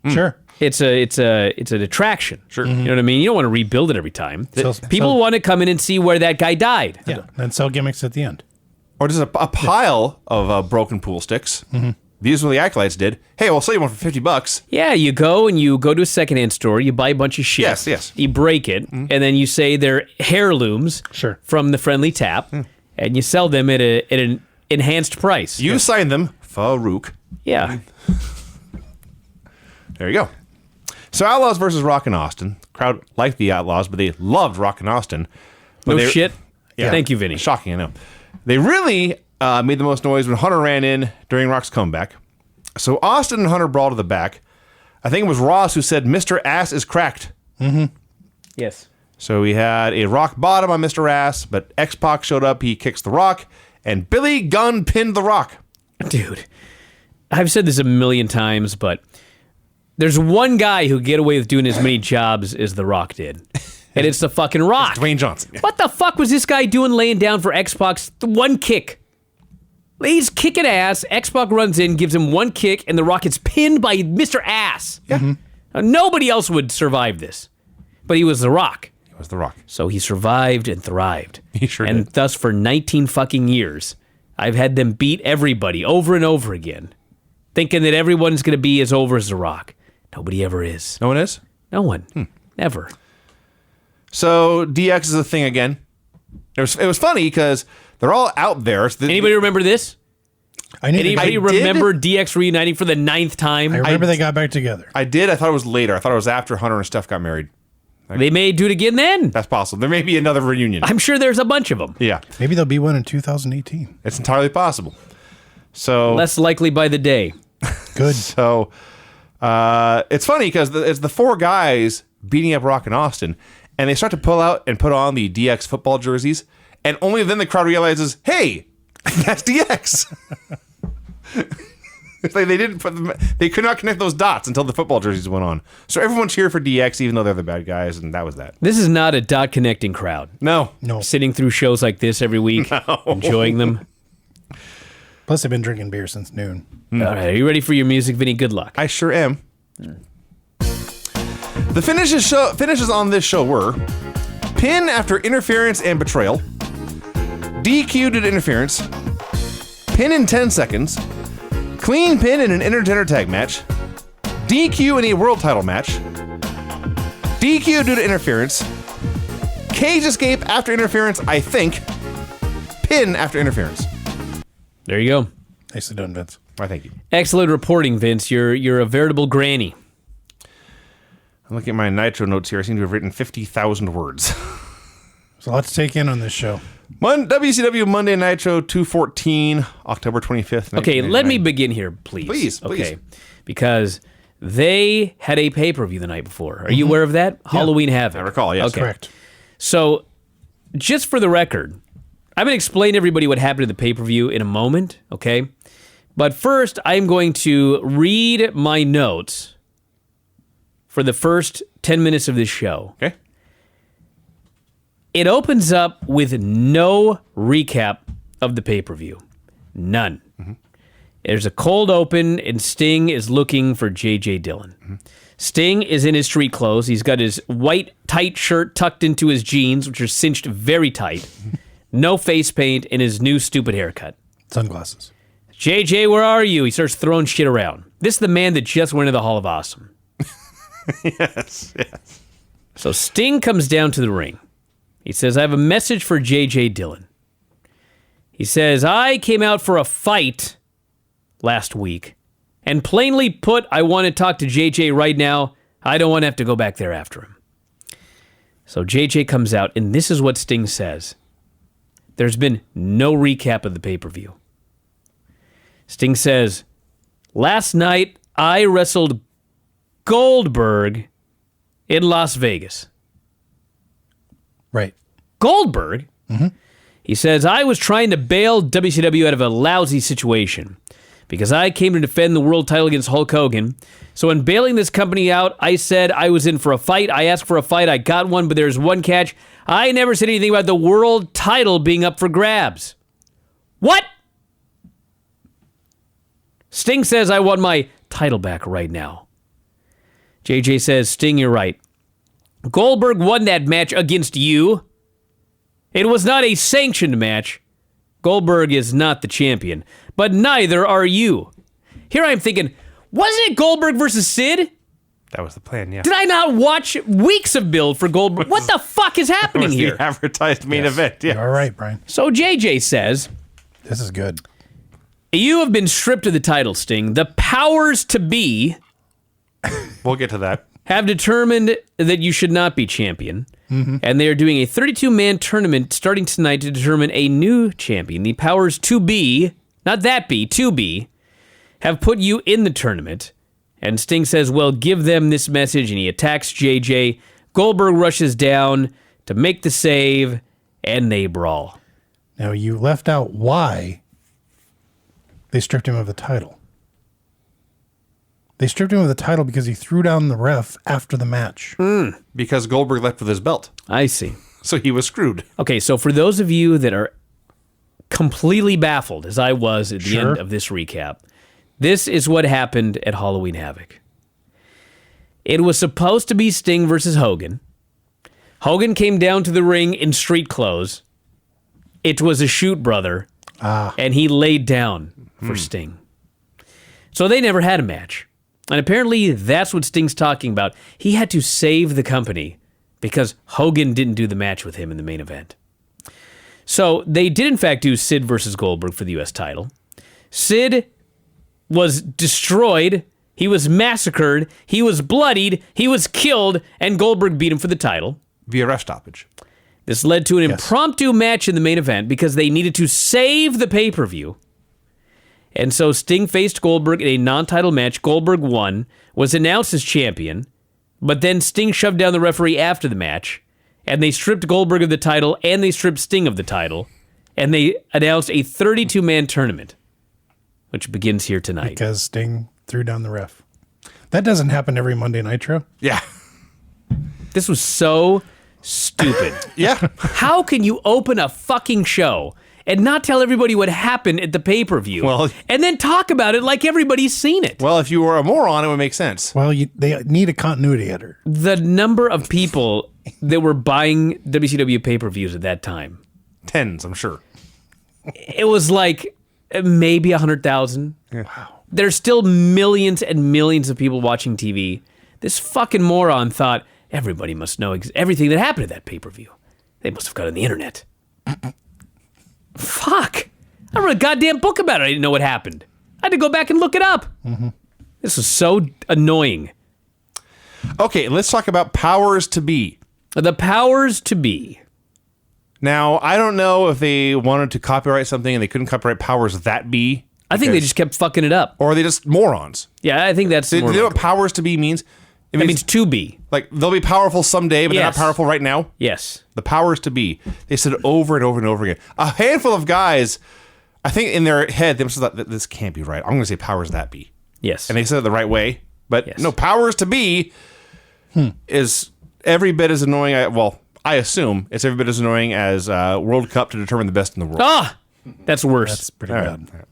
S4: Sure.
S2: It's an attraction.
S3: Sure.
S2: You know what I mean? You don't want to rebuild it every time.
S4: So-
S2: People
S4: so-
S2: want to come in and see where that guy died.
S4: Yeah. Then sell gimmicks at the end.
S3: Or just a pile of broken pool sticks. These were the acolytes did. Hey, we'll sell you one for $50.
S2: Yeah, you go to a secondhand store, you buy a bunch of shit.
S3: Yes.
S2: You break it, and then you say they're heirlooms
S4: Sure.
S2: from the Friendly Tap, and you sell them at an enhanced price.
S3: You signed them, Farouk.
S2: Yeah.
S3: There you go. So Outlaws versus Rock and Austin. Crowd liked the Outlaws, but they loved Rock and Austin. But
S2: No
S3: they-
S2: shit.
S3: Yeah.
S2: Thank you, Vinny.
S3: Shocking, I know. They really made the most noise when Hunter ran in during Rock's comeback. So Austin and Hunter brawled to the back. I think it was Ross who said, Mr. Ass is cracked.
S2: Yes.
S3: So we had a rock bottom on Mr. Ass, but X-Pac showed up, he kicks the Rock, and Billy Gunn pinned the Rock.
S2: Dude, I've said this a million times, but there's one guy who get away with doing as many jobs as The Rock did. And it's the fucking Rock.
S3: Dwayne Johnson.
S2: What the fuck was this guy doing laying down for X-Pac's one kick? He's kicking ass. X-Pac runs in, gives him one kick, and The Rock gets pinned by Mr. Ass.
S3: Yeah.
S2: Nobody else would survive this. But he was The Rock.
S3: It was the Rock.
S2: So he survived and thrived.
S3: He sure
S2: and
S3: did.
S2: thus for 19 fucking years, I've had them beat everybody over and over again, thinking that everyone's going to be as over as The Rock. Nobody ever is.
S3: No one is?
S2: No one. Never.
S3: So DX is a thing again. It was funny because they're all out there.
S2: Anybody remember this?
S4: I knew
S2: Anybody
S3: I did.
S2: remember DX reuniting for the 9th time?
S4: I remember they got back together.
S3: I did. I thought it was later. I thought it was after Hunter and Steph got married.
S2: They may do it again then.
S3: That's possible. There may be another reunion.
S2: I'm sure there's a bunch of them.
S3: Yeah,
S4: Maybe there'll be one in 2018.
S3: it's entirely possible. So
S2: Less likely by the day.
S4: Good.
S3: So it's funny because it's the four guys beating up Rock and Austin, and they start to pull out and put on the DX football jerseys, and only then the crowd realizes, hey, that's DX. It's like they didn't put them, they could not connect those dots until the football jerseys went on. So everyone cheered for DX, even though they're the bad guys, and that was that.
S2: This is not a dot connecting crowd.
S3: No,
S4: No.
S2: Sitting through shows like this every week, enjoying them.
S4: Plus, I've been drinking beer since noon.
S2: All right, are you ready for your music, Vinny? Good luck.
S3: I sure am. The finishes on this show were pin after interference and betrayal, DQ due to interference, pin in 10 seconds, clean pin in an intergender tag match, DQ in a world title match, DQ due to interference, cage escape after interference, I think, pin after interference.
S2: There you go.
S4: Nicely done, Vince.
S3: Why, thank you.
S2: Excellent reporting, Vince. You're a veritable granny.
S3: I'm looking at my Nitro notes here. I seem to have written 50,000 words.
S4: There's a lot to take in on this show.
S3: WCW Monday Nitro 214, October 25th.
S2: Okay, let
S3: 1999.
S2: me begin here, please.
S3: Please.
S2: Okay, because they had a pay-per-view the night before. Are you aware of that? Halloween Havoc.
S3: I recall, yes.
S2: Okay.
S4: Correct.
S2: So, just for the record, I'm going to explain to everybody what happened to the pay-per-view in a moment, okay? But first, I'm going to read my notes for the first 10 minutes of this show.
S3: Okay.
S2: It opens up with no recap of the pay-per-view. None. There's a cold open, and Sting is looking for J.J. Dillon. Sting is in his street clothes. He's got his white tight shirt tucked into his jeans, which are cinched very tight. No face paint, and his new stupid haircut.
S4: Sunglasses.
S2: JJ, where are you? He starts throwing shit around. This is the man that just went into the Hall of Awesome.
S3: Yes.
S2: So Sting comes down to the ring. He says, I have a message for JJ Dillon. He says, I came out for a fight last week, And plainly put, I want to talk to JJ right now. I don't want to have to go back there after him. So JJ comes out, and this is what Sting says. There's been no recap of the pay-per-view. Sting says, last night I wrestled Goldberg in Las Vegas.
S4: Right.
S2: Goldberg? Mm-hmm. He says, I was trying to bail WCW out of a lousy situation because I came to defend the world title against Hulk Hogan. So in bailing this company out, I said I was in for a fight. I asked for a fight. I got one, but there's one catch. I never said anything about the world title being up for grabs. What? Sting says I want my title back right now. JJ says, Sting, you're right. Goldberg won that match against you. It was not a sanctioned match. Goldberg is not the champion, but neither are you. Here I'm thinking, wasn't it Goldberg versus Sid?
S3: That was the plan, yeah.
S2: Did I not watch weeks of build for Goldberg? What the fuck is happening
S3: was
S2: here?
S3: The advertised main event, yeah.
S4: All right, Brian.
S2: So JJ says,
S4: This is good.
S2: you have been stripped of the title, Sting. The powers to be
S3: We'll get to that.
S2: have determined that you should not be champion. Mm-hmm. And they are doing a 32-man tournament starting tonight to determine a new champion. The powers to be, not that be, to be, have put you in the tournament. And Sting says, well, give them this message, and he attacks JJ. Goldberg rushes down to make the save, and they brawl.
S4: Now, you left out why they stripped him of the title. They stripped him of the title because he threw down the ref after the match.
S3: Because Goldberg left with his belt.
S2: I see.
S3: So he was screwed.
S2: Okay, so for those of you that are completely baffled, as I was at the end of this recap, this is what happened at Halloween Havoc. It was supposed to be Sting versus Hogan. Hogan came down to the ring in street clothes. It was a shoot brother, and he laid down for Sting. So they never had a match. And apparently that's what Sting's talking about. He had to save the company because Hogan didn't do the match with him in the main event. So they did, in fact, do Sid versus Goldberg for the U.S. title. Sid was destroyed. He was massacred. He was bloodied. He was killed. And Goldberg beat him for the title.
S3: Via ref stoppage.
S2: This led to an impromptu match in the main event because they needed to save the pay-per-view. And so Sting faced Goldberg in a non-title match. Goldberg won, was announced as champion, but then Sting shoved down the referee after the match, and they stripped Goldberg of the title, and they stripped Sting of the title, and they announced a 32-man tournament, which begins here tonight.
S4: Because Sting threw down the ref. That doesn't happen every Monday Nitro.
S3: Yeah.
S2: This was so stupid.
S3: Yeah.
S2: How can you open a fucking show and not tell everybody what happened at the pay-per-view, and then talk about it like everybody's seen it?
S3: Well, if you were a moron, it would make sense.
S4: Well, they need a continuity editor.
S2: The number of people that were buying WCW pay-per-views at that time.
S3: Tens, I'm sure.
S2: It was like maybe 100,000.
S3: Yeah. Wow.
S2: There's still millions and millions of people watching TV. This fucking moron thought everybody must know everything that happened at that pay-per-view. They must have got on the internet. Fuck. I wrote a goddamn book about it. I didn't know what happened. I had to go back and look it up. Mm-hmm. This is so annoying.
S3: Okay, let's talk about powers to be.
S2: The powers to be.
S3: Now, I don't know if they wanted to copyright something and they couldn't copyright powers that be.
S2: I think they just kept fucking it up.
S3: Or are they just morons?
S2: Yeah, I think that's
S3: Do you know what powers to be means?
S2: It means to be.
S3: Like, they'll be powerful someday, but they're not powerful right now?
S2: Yes.
S3: The powers to be. They said it over and over and over again. A handful of guys, I think in their head, they must have thought, this can't be right. I'm going to say powers that be.
S2: Yes.
S3: And they said it the right way. But no, powers to be is every bit as annoying. I assume it's every bit as annoying as World Cup to determine the best in the world.
S2: Ah! That's worse.
S4: That's pretty bad.
S3: Right.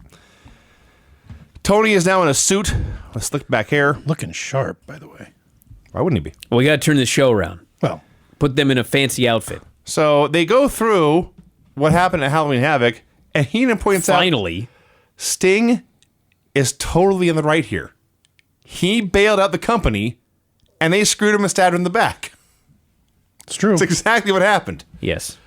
S3: Tony is now in a suit with slicked back hair.
S4: Looking sharp, by the way.
S3: Why wouldn't he be?
S2: Well, we got to turn the show around.
S4: Well,
S2: put them in a fancy outfit.
S3: So they go through what happened at Halloween Havoc, and Heenan points out Sting is totally in the right here. He bailed out the company, and they screwed him and stabbed him in the back.
S4: It's true.
S3: It's exactly what happened.
S2: Yes.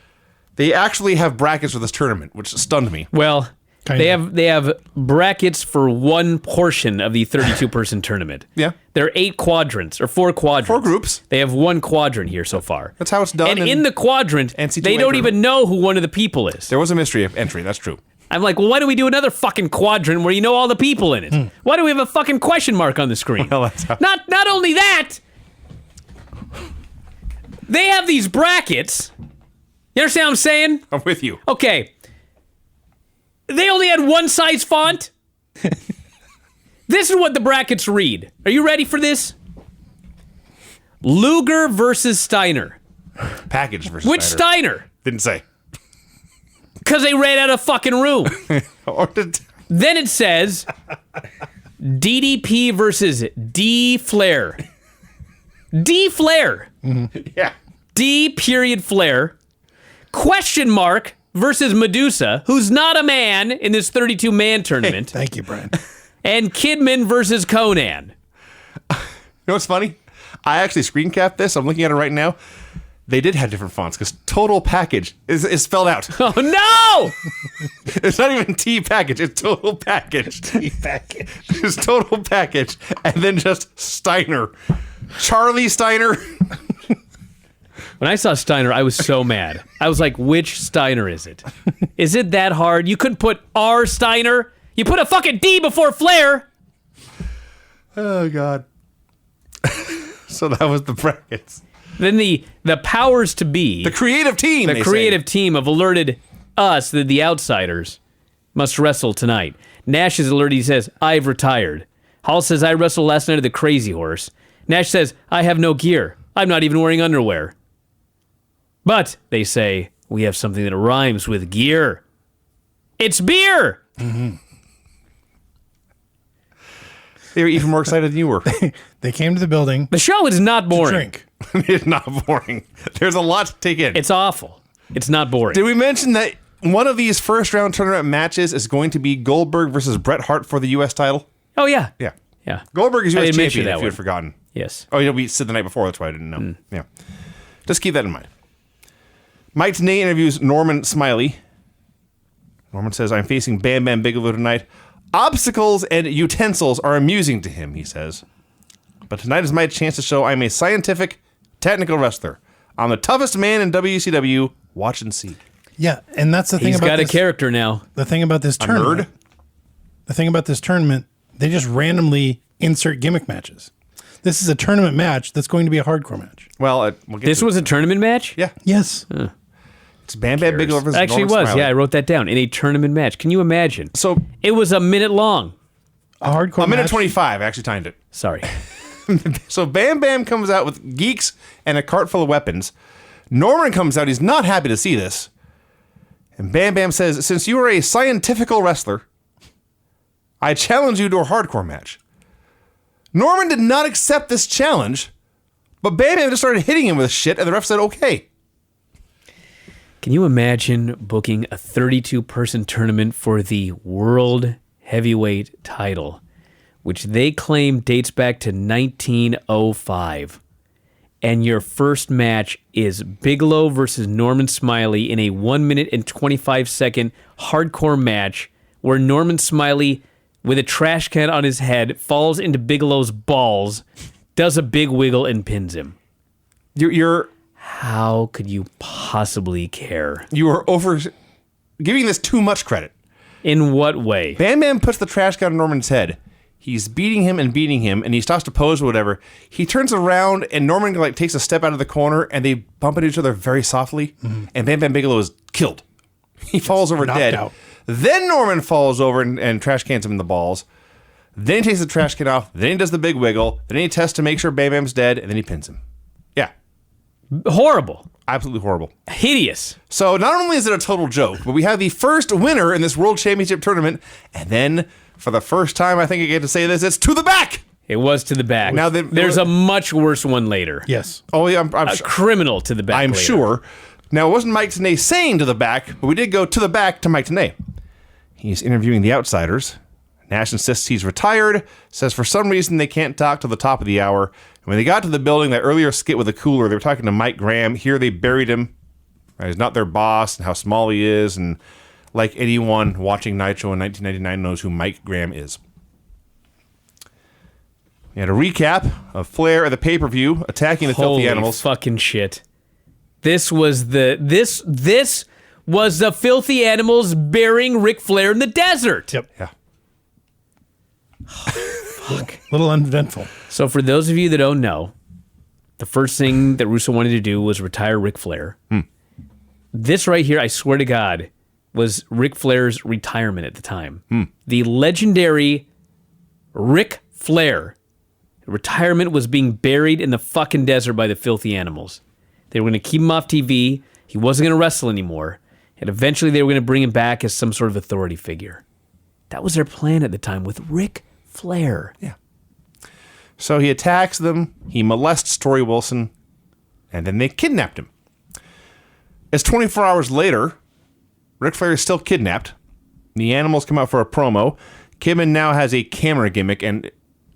S3: They actually have brackets for this tournament, which stunned me.
S2: Well, They have brackets for one portion of the 32-person tournament.
S3: Yeah.
S2: There are 8 quadrants, or 4 quadrants.
S3: 4 groups.
S2: They have one quadrant here so far.
S3: That's how it's done.
S2: And in the quadrant,
S3: NCAA
S2: they don't even know who one of the people is.
S3: There was a mystery of entry. That's true.
S2: I'm like, well, why don't we do another fucking quadrant where you know all the people in it? Why do we have a fucking question mark on the screen?
S3: Well, that's how-
S2: Not only that, they have these brackets. You understand what I'm saying?
S3: I'm with you.
S2: Okay. They only had one size font. This is what the brackets read. Are you ready for this? Luger versus Steiner.
S3: Package versus
S2: Which Steiner?
S3: Didn't say.
S2: Because they ran out of fucking room.
S3: Or did...
S2: Then it says DDP versus D Flair. D Flair.
S3: Yeah.
S2: D period Flair. Question mark versus Medusa, who's not a man in this 32-man tournament.
S4: Thank you, Brian.
S2: And Kidman versus Conan.
S3: You know what's funny? I actually screen capped this. I'm looking at it right now. They did have different fonts because total package is spelled out.
S2: Oh, no!
S3: It's not even T package. It's total package.
S4: T package.
S3: It's total package. And then just Steiner. Charlie Steiner.
S2: When I saw Steiner, I was so mad. I was like, which Steiner is it? Is it that hard? You couldn't put R Steiner? You put a fucking D before Flair.
S3: Oh, God. So that was the brackets.
S2: Then the powers to be,
S3: The creative team.
S2: the
S3: they
S2: creative
S3: say.
S2: team, have alerted us that the outsiders must wrestle tonight. Nash is alerted. He says, I've retired. Hall says, I wrestled last night at the Crazy Horse. Nash says, I have no gear. I'm not even wearing underwear. But, they say, we have something that rhymes with gear. It's beer!
S3: They were even more excited than you were.
S4: They came to the building
S2: The show is not
S4: to
S2: boring.
S4: drink.
S3: It's not boring. There's a lot to take in.
S2: It's awful. It's not boring.
S3: Did we mention that one of these first round tournament matches is going to be Goldberg versus Bret Hart for the U.S. title?
S2: Oh, yeah.
S3: Yeah.
S2: Yeah.
S3: Goldberg is
S2: I
S3: U.S.
S2: didn't mention
S3: champion,
S2: that
S3: if you had
S2: one.
S3: forgotten.
S2: Yes.
S3: Oh, yeah, we said the night before. That's why I didn't know. Yeah. Just keep that in mind. Mike Tenay interviews Norman Smiley. Norman says, I'm facing Bam Bam Bigelow tonight. Obstacles and utensils are amusing to him, he says. But tonight is my chance to show I'm a scientific, technical wrestler. I'm the toughest man in WCW. Watch and see.
S4: Yeah, and that's the thing
S2: He's
S4: about
S2: got a
S4: this,
S2: character now.
S4: the thing about this tournament. The thing about this tournament, they just randomly insert gimmick matches. This is a tournament match that's going to be a hardcore match.
S3: Well, we'll get
S2: This
S3: to
S2: was a tournament match?
S3: Yeah.
S4: Yes.
S3: It's Bam Bam Bigelow versus
S2: Actually, it
S3: Norman
S2: was.
S3: Smiley.
S2: Yeah, I wrote that down. In a tournament match. Can you imagine?
S3: So,
S2: It was a minute long.
S4: A hardcore
S3: a minute
S4: match.
S3: 25. I actually timed it.
S2: Sorry.
S3: So Bam Bam comes out with geeks and a cart full of weapons. Norman comes out. He's not happy to see this. And Bam Bam says, since you are a scientifical wrestler, I challenge you to a hardcore match. Norman did not accept this challenge, but Bam Bam just started hitting him with shit, and the ref said, okay.
S2: Can you imagine booking a 32-person tournament for the World Heavyweight title, which they claim dates back to 1905, and your first match is Bigelow versus Norman Smiley in a 1 minute and 25-second hardcore match where Norman Smiley, with a trash can on his head, falls into Bigelow's balls, does a big wiggle, and pins him.
S3: You're
S2: How could you possibly care?
S3: you are over giving this too much credit.
S2: In what way?
S3: Bam Bam puts the trash can on Norman's head. He's beating him, and he stops to pose or whatever. He turns around, and Norman like takes a step out of the corner, and they bump into each other very softly. And Bam Bam Bigelow is killed. He falls over
S4: knocked
S3: dead.
S4: out.
S3: Then Norman falls over and trash cans him in the balls. Then he takes the trash can off. Then he does the big wiggle. Then he tests to make sure Bam Bam's dead, and then he pins him. Yeah,
S2: Horrible.
S3: absolutely horrible.
S2: Hideous.
S3: So not only is it a total joke, but we have the first winner in this World Championship tournament, and then for the first time, I think I get to say this, it's to the back.
S2: It was to the back.
S3: Now
S2: There's a much worse one later.
S4: Yes.
S3: Oh yeah, I'm
S2: A criminal to the back.
S3: I'm
S2: later.
S3: sure. Now, it wasn't Mike Tenay saying to the back, but we did go to the back to Mike Tenay. He's interviewing the outsiders. Nash insists he's retired, says for some reason they can't talk till the top of the hour. And when they got to the building, that earlier skit with the cooler, they were talking to Mike Graham. Here they buried him. He's not their boss and how small he is and like anyone watching Nitro in 1999 knows who Mike Graham is. We had a recap of Flair at the pay-per-view attacking the
S2: Holy
S3: filthy animals.
S2: fucking shit. This was the filthy animals burying Ric Flair in the desert.
S4: Yep.
S3: Yeah.
S4: Fuck. Little uneventful.
S2: So for those of you that don't know, the first thing that Russo wanted to do was retire Ric Flair. This right here, I swear to God, was Ric Flair's retirement at the time. The legendary Ric Flair retirement was being buried in the fucking desert by the filthy animals. They were going to keep him off TV. He wasn't going to wrestle anymore. And eventually they were going to bring him back as some sort of authority figure. That was their plan at the time with Ric Flair.
S3: Yeah. So he attacks them, he molests Tori Wilson, and then they kidnapped him. It's 24 hours later. Ric Flair is still kidnapped. The animals come out for a promo. Kidman now has a camera gimmick, and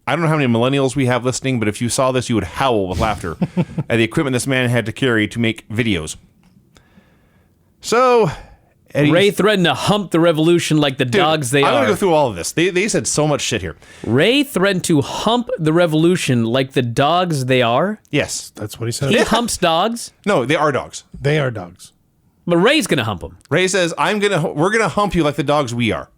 S3: I don't know how many millennials we have listening, but if you saw this, you would howl with laughter at the equipment this man had to carry to make videos. So,
S2: Ray threatened to hump the Revolution like the dogs they
S3: I'm
S2: are.
S3: going to go through all of this. They said so much shit here.
S2: Ray threatened to hump the Revolution like the dogs they are.
S3: Yes.
S4: That's what he said.
S2: He humps dogs,
S3: No, they are dogs.
S4: They are dogs.
S2: but Ray's going to hump them.
S3: Ray says, we're going to hump you like the dogs we are.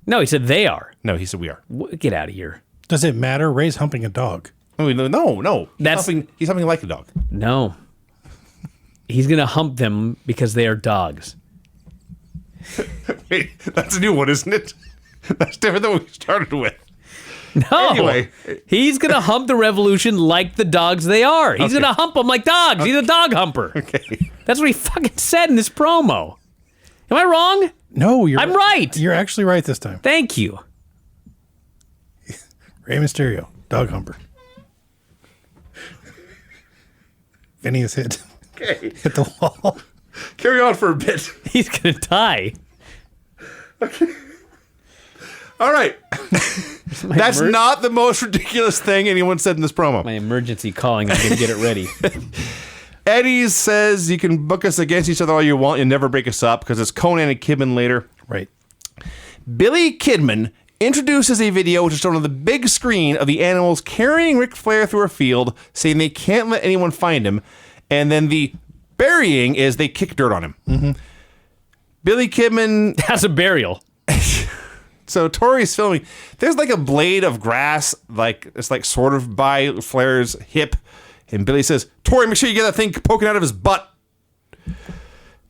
S2: No, he said they are.
S3: No, he said we are.
S2: Get out of here.
S4: Does it matter? Ray's humping a dog.
S3: No.
S2: That's-
S3: He's humping like a dog.
S2: No. He's going to hump them because they are dogs.
S3: Wait, that's a new one, isn't it? That's different than what we started with.
S2: No.
S3: Anyway.
S2: He's going to hump the Revolution like the dogs they are. He's going to hump them like dogs. He's a dog humper.
S3: Okay.
S2: That's what he fucking said in this promo. Am I wrong?
S4: No,
S2: I'm right.
S4: You're actually right this time.
S2: Thank you.
S4: Rey Mysterio, dog humper. Vinny is hit the wall.
S3: Carry on for a bit.
S2: He's going to die.
S3: All right. That's not the most ridiculous thing anyone said in this promo.
S2: My emergency calling. I'm going to get it ready.
S3: Eddie says you can book us against each other all you want. You'll never break us up because it's Conan and Kidman later.
S4: Right.
S3: Billy Kidman introduces a video which is shown on the big screen of the animals carrying Ric Flair through a field, saying they can't let anyone find him. And then the burying is they kick dirt on him. Mm-hmm. Billy Kidman...
S2: That's a burial.
S3: So Tori's filming. There's like a blade of grass, like it's like sort of by Flair's hip. And Billy says, Tori, make sure you get that thing poking out of his butt.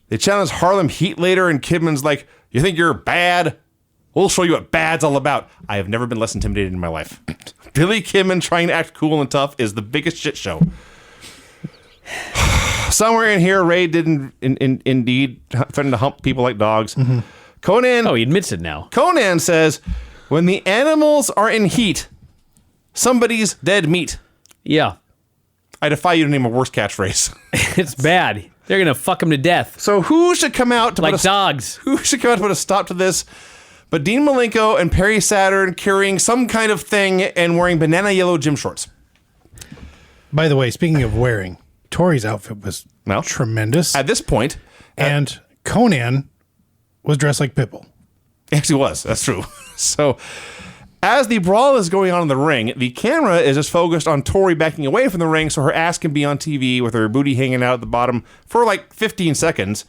S3: They challenge Harlem Heat later, and Kidman's like, you think you're bad? We'll show you what bad's all about. I have never been less intimidated in my life. Billy Kidman trying to act cool and tough is the biggest shit show. Somewhere in here, Ray did indeed threaten to hump people like dogs. Mm-hmm. Conan.
S2: Oh, he admits it now.
S3: Conan says, when the animals are in heat, somebody's dead meat.
S2: Yeah.
S3: I defy you to name a worse catchphrase.
S2: It's bad. They're going to fuck him to death.
S3: So who should come out to
S2: Like dogs.
S3: Who should come out to put a stop to this? But Dean Malenko and Perry Saturn carrying some kind of thing and wearing banana yellow gym shorts.
S4: By the way, speaking of wearing, Tori's outfit was
S3: Well,
S4: tremendous.
S3: At this point,
S4: And Conan was dressed like Pitbull.
S3: actually was. That's true. So as the brawl is going on in the ring, the camera is just focused on Tori backing away from the ring so her ass can be on TV with her booty hanging out at the bottom for like 15 seconds.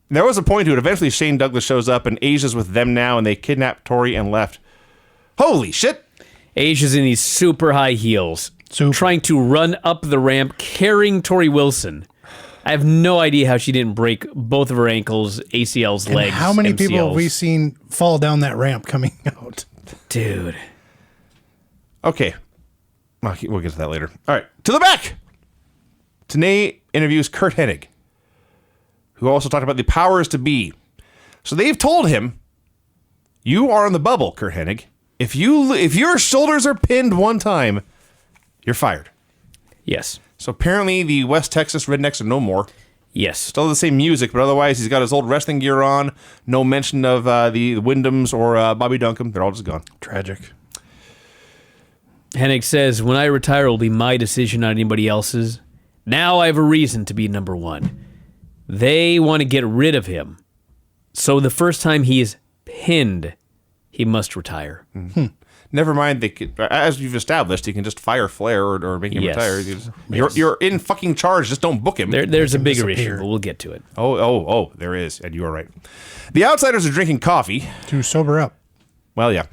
S3: And there was a point to it. Eventually, Shane Douglas shows up and Asia's with them now, and they kidnapped Tori and left. Holy shit.
S2: Asia's in these super high heels. Trying to run up the ramp carrying Tori Wilson. I have no idea how she didn't break both of her ankles, ACLs,
S4: And
S2: legs,
S4: how many
S2: MCLs.
S4: people have we seen fall down that ramp coming out?
S2: Dude.
S3: Okay. We'll get to that later. All right. To the back. Tanay interviews Kurt Hennig, who also talked about the powers to be. So they've told him, you are on the bubble, Kurt Hennig. If your shoulders are pinned one time, you're fired.
S2: Yes.
S3: So apparently the West Texas Rednecks are no more.
S2: Yes.
S3: Still the same music, but otherwise he's got his old wrestling gear on. No mention of the Wyndhams or Bobby Duncombe. They're all just gone.
S4: Tragic.
S2: Hennig says, when I retire, it will be my decision, not anybody else's. Now I have a reason to be number one. They want to get rid of him. So the first time he is pinned, he must retire.
S3: Never mind, they could, as you've established, you can just fire Flair or make him
S2: Yes.
S3: retire. You're in fucking charge. Just don't book him.
S2: There's a bigger
S4: disappear.
S2: issue, but we'll get to it.
S3: Oh, there is, and you are right. The Outsiders are drinking coffee.
S4: To sober up.
S3: Well, yeah.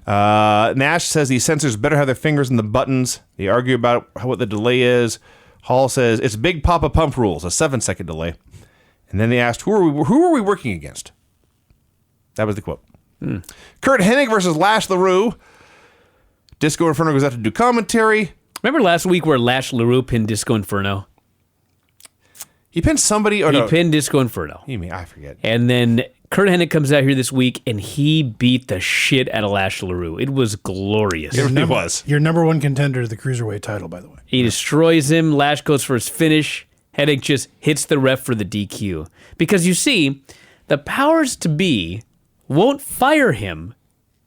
S3: Nash says these censors better have their fingers in the buttons. They argue about what the delay is. Hall says it's Big Papa Pump rules, a 7-second delay. And then they asked, who are we working against? That was the quote. Kurt Hennig versus Lash LaRue. Disco Inferno goes out to do commentary.
S2: Remember last week where Lash LaRue pinned Disco Inferno?
S3: He pinned somebody, or
S2: He
S3: no?
S2: pinned Disco Inferno.
S3: You mean, I forget.
S2: And then Kurt Hennig comes out here this week, and he beat the shit out of Lash LaRue. It was glorious.
S3: It really was.
S4: Your number one contender to the Cruiserweight title, by the way.
S2: He destroys him. Lash goes for his finish. Hennig just hits the ref for the DQ. Because you see, the powers to be won't fire him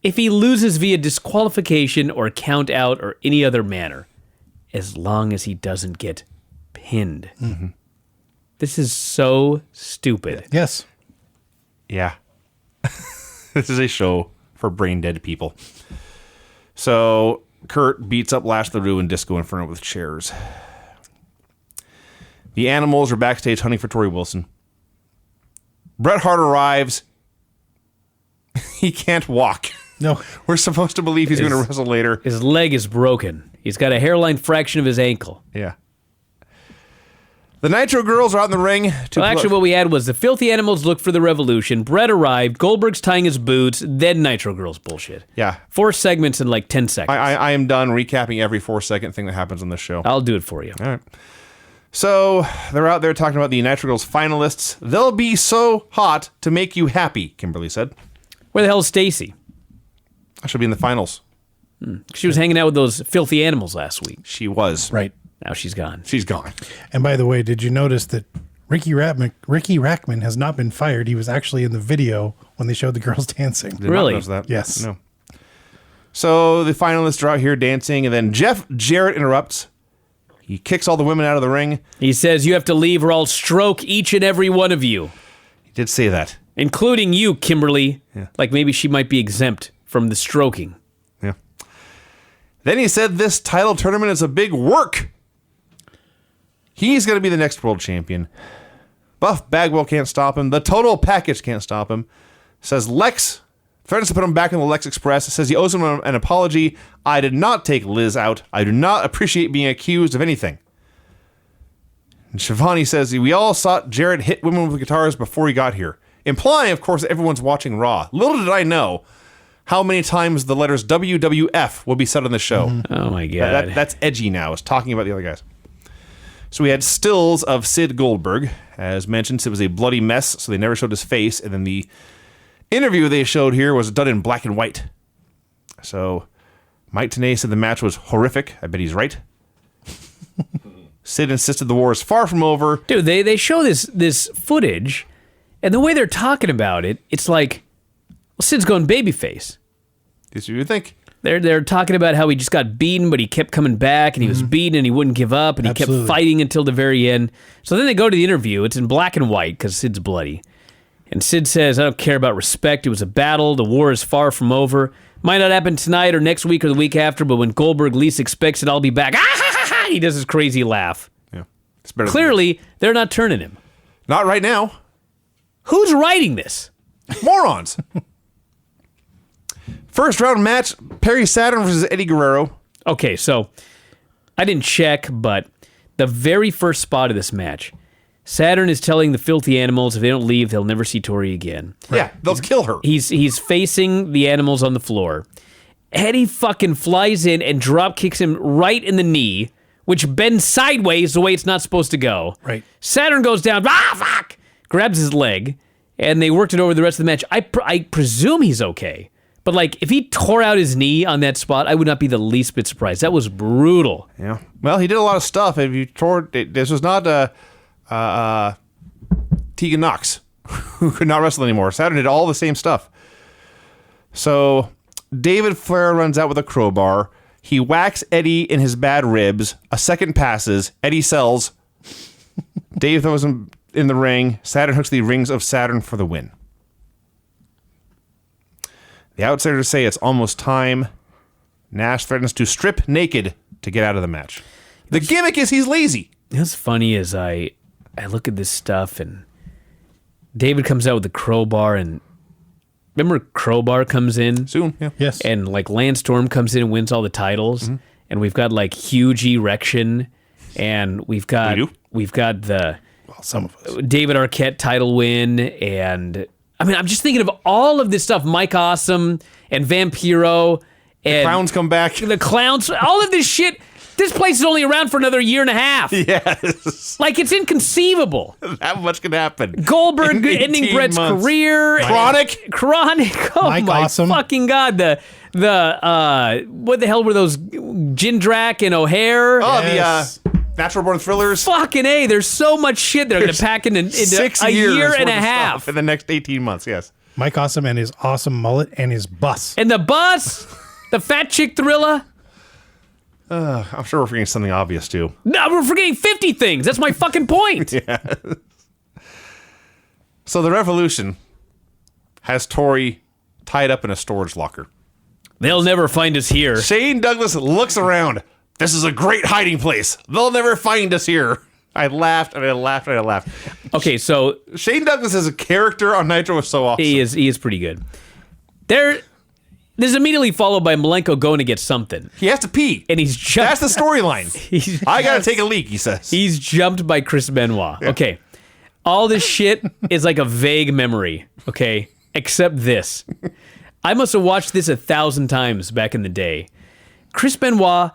S2: if he loses via disqualification or count out or any other manner, as long as he doesn't get pinned.
S3: Mm-hmm.
S2: This is so stupid.
S4: Yes.
S3: Yeah. This is a show for brain dead people. So Kurt beats up Lash LaRue and Disco Inferno with chairs. The Animals are backstage hunting for Tori Wilson. Bret Hart arrives. He can't walk.
S4: No.
S3: We're supposed to believe he's going to wrestle later.
S2: His leg is broken. He's got a hairline fraction of his ankle.
S3: Yeah. The Nitro girls are out in the ring.
S2: Well, actually, what we had was the Filthy Animals looked for the Revolution. Brett arrived. Goldberg's tying his boots. Then Nitro Girls bullshit.
S3: Yeah.
S2: 4 segments in like 10 seconds.
S3: I am done recapping every 4-second thing that happens on this show.
S2: I'll do it for you.
S3: All right. So they're out there talking about the Nitro Girls finalists. They'll be so hot to make you happy, Kimberly said.
S2: Where the hell is Stacy?
S3: I should be in the finals.
S2: She was hanging out with those Filthy Animals last week.
S3: She was.
S4: Right.
S2: Now she's gone.
S3: She's gone.
S4: And by the way, did you notice that Ricky Rackman has not been fired? He was actually in the video when they showed the girls dancing.
S3: Did not
S2: Really?
S3: notice that.
S4: Yes.
S3: No. So the finalists are out here dancing, and then Jeff Jarrett interrupts. He kicks all the women out of the ring.
S2: He says, you have to leave or I'll stroke each and every one of you,
S3: He did say that.
S2: including you, Kimberly.
S3: Yeah.
S2: Like maybe she might be exempt from the stroking.
S3: Yeah. Then he said this title tournament is a big work. He's going to be the next world champion. Buff Bagwell can't stop him. The total package can't stop him. Says Lex threatens to put him back in the Lex Express. Says he owes him an apology. I did not take Liz out. I do not appreciate being accused of anything. And Shivani says we all saw Jarrett hit women with guitars before he got here. Implying, of course, that everyone's watching Raw. Little did I know how many times the letters WWF will be said on the show.
S2: Oh my God.
S3: That's edgy now. It's talking about the other guys. So we had stills of Sid Goldberg. As mentioned, it was a bloody mess, so they never showed his face. And then the interview they showed here was done in black and white. So Mike Tenay said the match was horrific. I bet he's right. Sid insisted the war is far from over.
S2: Dude, they show this footage, and the way they're talking about it, it's like, well, Sid's going babyface.
S3: This is what you would think.
S2: They're talking about how he just got beaten, but he kept coming back, and he was beaten, and he wouldn't give up, and he
S4: Absolutely.
S2: kept fighting until the very end. So then they go to the interview. It's in black and white because Sid's bloody. And Sid says, I don't care about respect. It was a battle. The war is far from over. Might not happen tonight or next week or the week after, but when Goldberg least expects it, I'll be back. Ah, ha, ha, ha. He does his crazy laugh.
S3: Yeah, it's better.
S2: Clearly, they're not turning him.
S3: Not right now.
S2: Who's writing this?
S3: Morons. First round match, Perry Saturn versus Eddie Guerrero.
S2: Okay, so I didn't check, but the very first spot of this match, Saturn is telling the Filthy Animals if they don't leave, they'll never see Tori again.
S3: Yeah, they'll kill her.
S2: He's facing the animals on the floor. Eddie fucking flies in and drop kicks him right in the knee, which bends sideways the way it's not supposed to go.
S4: Right.
S2: Saturn goes down, fuck, grabs his leg, and they worked it over the rest of the match. I presume he's okay. But, like, if he tore out his knee on that spot, I would not be the least bit surprised. That was brutal.
S3: Yeah. Well, he did a lot of stuff. If you tore, this was not Tegan Knox, who could not wrestle anymore. Saturn did all the same stuff. So David Flair runs out with a crowbar. He whacks Eddie in his bad ribs. A second passes. Eddie sells. Dave throws him in the ring. Saturn hooks the rings of Saturn for the win. The Outsiders say it's almost time. Nash threatens to strip naked to get out of the match. The gimmick is he's lazy.
S2: What's funny is I look at this stuff and David comes out with the crowbar and remember Crowbar comes in?
S3: Soon, yeah.
S4: Yes.
S2: And like Lance Storm comes in and wins all the titles.
S3: Mm-hmm.
S2: And we've got like huge erection and we've got the
S4: Some of us.
S2: David Arquette title win, and I mean, I'm just thinking of all of this stuff. Mike Awesome and Vampiro and
S3: Clowns come back.
S2: the clowns, all of this shit. This place is only around for another year and a half.
S3: Yes.
S2: Like, it's inconceivable.
S3: That much can happen.
S2: Goldberg
S3: In
S2: ending
S3: 18
S2: Brett's
S3: months.
S2: career. Chronic. Oh
S4: Mike
S2: my
S4: Awesome.
S2: fucking God. The what the hell were those? Jindrak and O'Hare.
S3: Oh,
S4: Yes.
S3: the Natural Born Thrillers.
S2: Fucking A. There's so much shit they're going to pack into
S3: 6
S2: a
S3: years
S2: year and a
S3: worth of
S2: half.
S3: stuff in the next 18 months, yes.
S4: Mike Awesome and his awesome mullet and his bus.
S2: And the bus, the fat chick Thrilla.
S3: I'm sure we're forgetting something obvious, too.
S2: No, we're forgetting 50 things. That's my fucking point.
S3: So the Revolution has Tori tied up in a storage locker.
S2: They'll never find us here.
S3: Shane Douglas looks around. This is a great hiding place. They'll never find us here. I laughed and I laughed and I laughed.
S2: Okay, so
S3: Shane Douglas as a character on Nitro was so awesome.
S2: he is pretty good. This is immediately followed by Malenko going to get something.
S3: He has to pee.
S2: And he's
S3: That's
S2: jumped.
S3: the storyline. I gotta take a leak, he says.
S2: He's jumped by Chris Benoit. Okay. All this shit is like a vague memory. Okay. Except this. I must have watched this 1,000 times back in the day. Chris Benoit